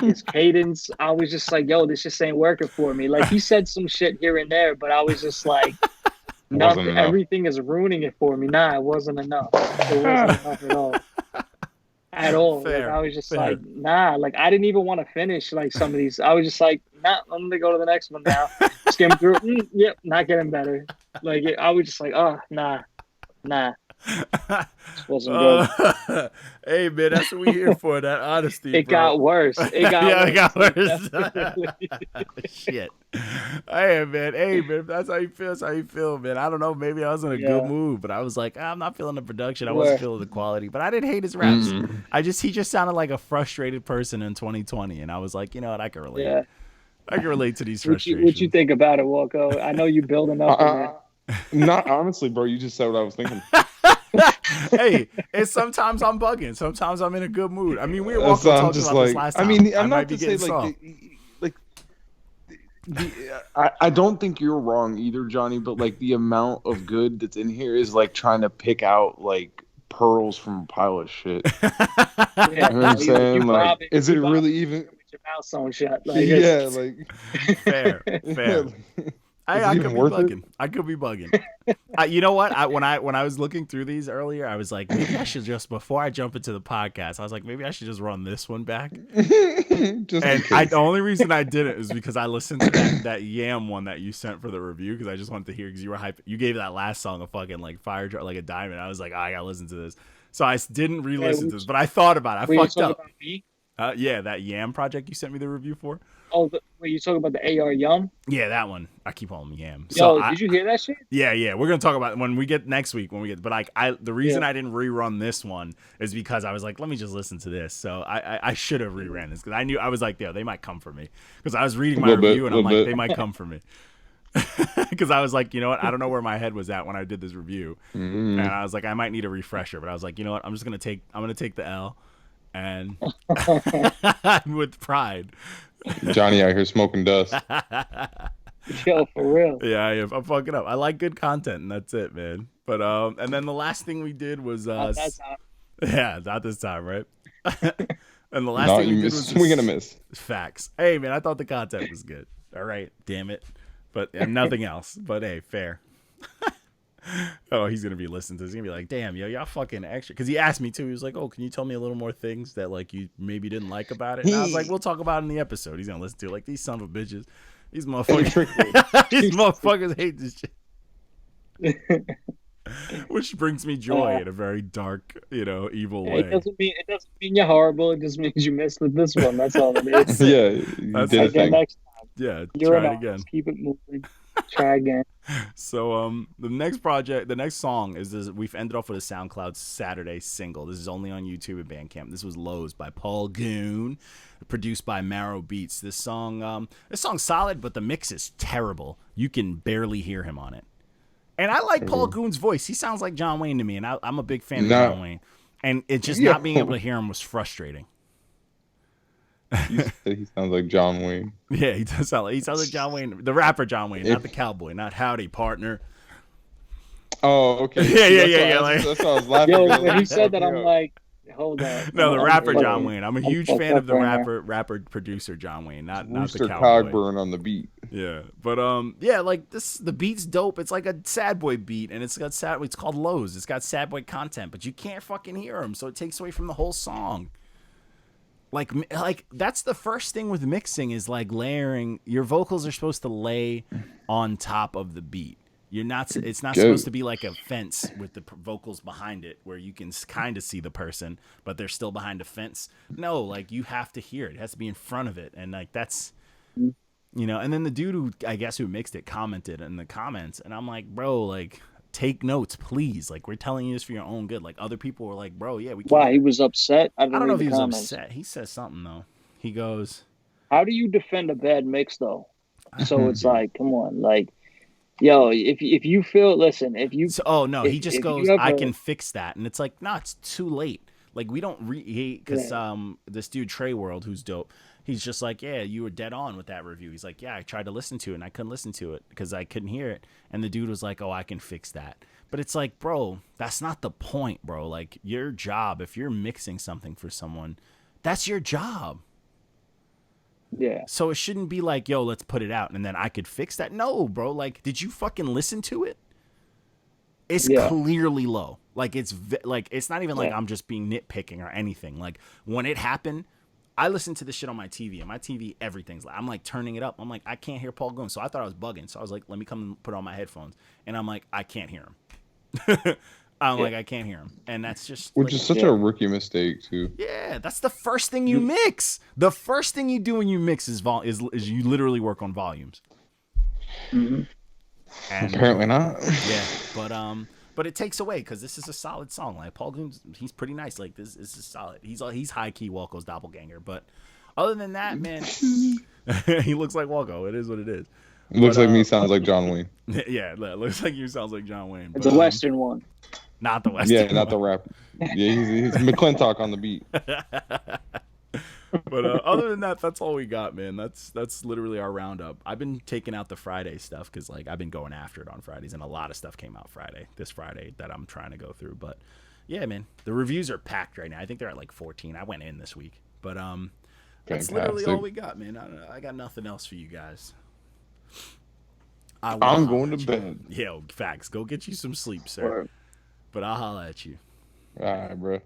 his cadence. I was just like, this just ain't working for me. Like, he said some shit here and there, but I was just like, nothing. Everything is ruining it for me. Nah, it wasn't enough. It wasn't enough at all. At all. Fair, like, I was just fair. like, nah. Like, I didn't even want to finish like some of these. I was just like, nah, I'm gonna go to the next one now. Skim through. Yep, not getting better. Like, I was just like, oh, nah. This wasn't good. Hey man, that's what we here for. That honesty. It got worse. It got worse. Shit. Hey man, if that's how you feel, that's how you feel, man. I don't know. Maybe I was in a good mood, but I was like, I'm not feeling the production. I wasn't feeling the quality, but I didn't hate his raps. He just sounded like a frustrated person in 2020, and I was like, you know what, I can relate. Yeah. I can relate to these frustrations. What you think about it, Walco? I know you building up on it. Not honestly, bro. You just said what I was thinking. Hey, and sometimes I'm bugging. Sometimes I'm in a good mood. I mean, we were talking about this last time. I mean, I'm might not be to say getting I don't think you're wrong either, Johnny. But like the amount of good that's in here is like trying to pick out like pearls from a pile of shit. Yeah, you know what I'm saying? Like, is it really even? With your mouth sewn shut. Like, Yeah, like fair. I could be bugging. I could be bugging. You know what? When I was looking through these earlier, I was like, maybe I should just, before I jump into the podcast, I was like, maybe I should just run this one back. The only reason I did it is because I listened to that Yam one that you sent for the review, because I just wanted to hear, because you were hype. You gave that last song a fucking like fire drop, like a diamond. I was like, I gotta listen to this. So I didn't re-listen to this, but I thought about it. I fucked up. Yeah, that Yam project you sent me the review for. Wait, you talking about the AR Yum? Yeah, that one. I keep calling him Yam. Yo, So did you hear that shit? Yeah, we're gonna talk about it when we get next week. But like, the reason I didn't rerun this one is because I was like, let me just listen to this. So I should have reran this because I was like, they might come for me because I was reading my review and I'm like, they might come for me because I was like, you know what, I don't know where my head was at when I did this review, and I was like, I might need a refresher, but I was like, you know what, I'm gonna take the L, and with pride. Johnny out here smoking dust. Yo, for real. Yeah, I'm fucking up. I like good content, and that's it, man. But and then the last thing we did was Not that time. yeah, not this time, right? And the last No, thing we did was swing and a miss. facts. Hey, man, I thought the content was good. All right, damn it, but and nothing else. But hey, fair. Oh, he's gonna be listening to this. He's gonna be like, damn, yo, y'all fucking extra. Because he asked me too. He was like, oh, can you tell me a little more things that like you maybe didn't like about it? And I was like, we'll talk about it in the episode. He's gonna listen to it. Like, these son of bitches. These motherfuckers. These motherfuckers hate this shit. Which brings me joy in a very dark, evil way. It doesn't mean you're horrible. It just means you missed with this one. That's all it is. Yeah, you did a thing. Next time. Yeah, You're try it again. Keep it moving. Try again. So the next song is this. We've ended off with a SoundCloud Saturday single. This is only on YouTube and Bandcamp. This was Lows by Paul Goon, produced by Marrow Beats. This song's solid, but the mix is terrible. You can barely hear him on it. And I like Paul Goon's voice. He sounds like John Wayne to me, and I'm a big fan of John Wayne. And it just not being able to hear him was frustrating. You said he sounds like John Wayne. Yeah, he does sound like John Wayne, the rapper John Wayne, not the cowboy, not howdy partner. Oh, okay. Yeah. That's what I was laughing. Yo, when he said that, I'm like, hold on. No, the rapper John Wayne. I'm a huge fan of the rapper producer John Wayne, not the cowboy. Cogburn on the beat. Yeah, but like this, the beat's dope. It's like a sad boy beat, and it's called Lows. It's got sad boy content, but you can't fucking hear him, so it takes away from the whole song. Like that's the first thing with mixing is like layering. Your vocals are supposed to lay on top of the beat. It's not supposed to be like a fence with the vocals behind it where you can kind of see the person, but they're still behind a fence. No, like you have to hear it. It has to be in front of it. And like, that's, and then the dude who mixed it commented in the comments, and I'm like, bro, like, take notes, please. Like, we're telling you this for your own good. Like, other people were like, bro, yeah, we can't. Why, he was upset? I don't know if he was upset. He says something though. He goes, how do you defend a bad mix though? So it's like, come on, like, yo, if you feel, listen, if you. So, he just goes, I can fix that, and it's like, nah, it's too late. Like, we don't because this dude Trey World, who's dope, he's just like, yeah, you were dead on with that review. He's like, yeah, I tried to listen to it and I couldn't listen to it because I couldn't hear it. And the dude was like, oh, I can fix that. But it's like, bro, that's not the point, bro. Like, your job, if you're mixing something for someone, that's your job. Yeah. So it shouldn't be like, yo, let's put it out and then I could fix that. No, bro. Like, did you fucking listen to it? It's clearly low. Like, it's not even like I'm just being nitpicking or anything. Like, when it happened, I listened to this shit on my TV, and my TV, everything's like, I'm like turning it up. I'm like, I can't hear Paul Goon. So I thought I was bugging. So I was like, let me come and put on my headphones. And I'm like, I can't hear him. Like, I can't hear him. And that's just. Which is such a rookie mistake, too. Yeah, that's the first thing you mix. The first thing you do when you mix is you literally work on volumes. Mm-hmm. And, apparently not. Yeah, but it takes away because this is a solid song. Like, Paul Goon, he's pretty nice. Like, this is solid. He's high key Walco's doppelganger. But other than that, man, he looks like Walco. It is what it is. Looks like me, sounds like John Wayne. Yeah, it looks like you, sounds like John Wayne. It's a Western one. Not the Western. Yeah, not the rap. Yeah, he's McClintock on the beat. But other than that, that's all we got, man. That's literally our roundup. I've been taking out the Friday stuff because, like, I've been going after it on Fridays, and a lot of stuff came out this Friday that I'm trying to go through. But yeah, man, the reviews are packed right now. I think they're at like 14. I went in this week, but that's literally all we got, man. I got nothing else for you guys. I'm going to bed. Yeah, facts. Go get you some sleep, sir. Word. But I'll holla at you. All right, bro.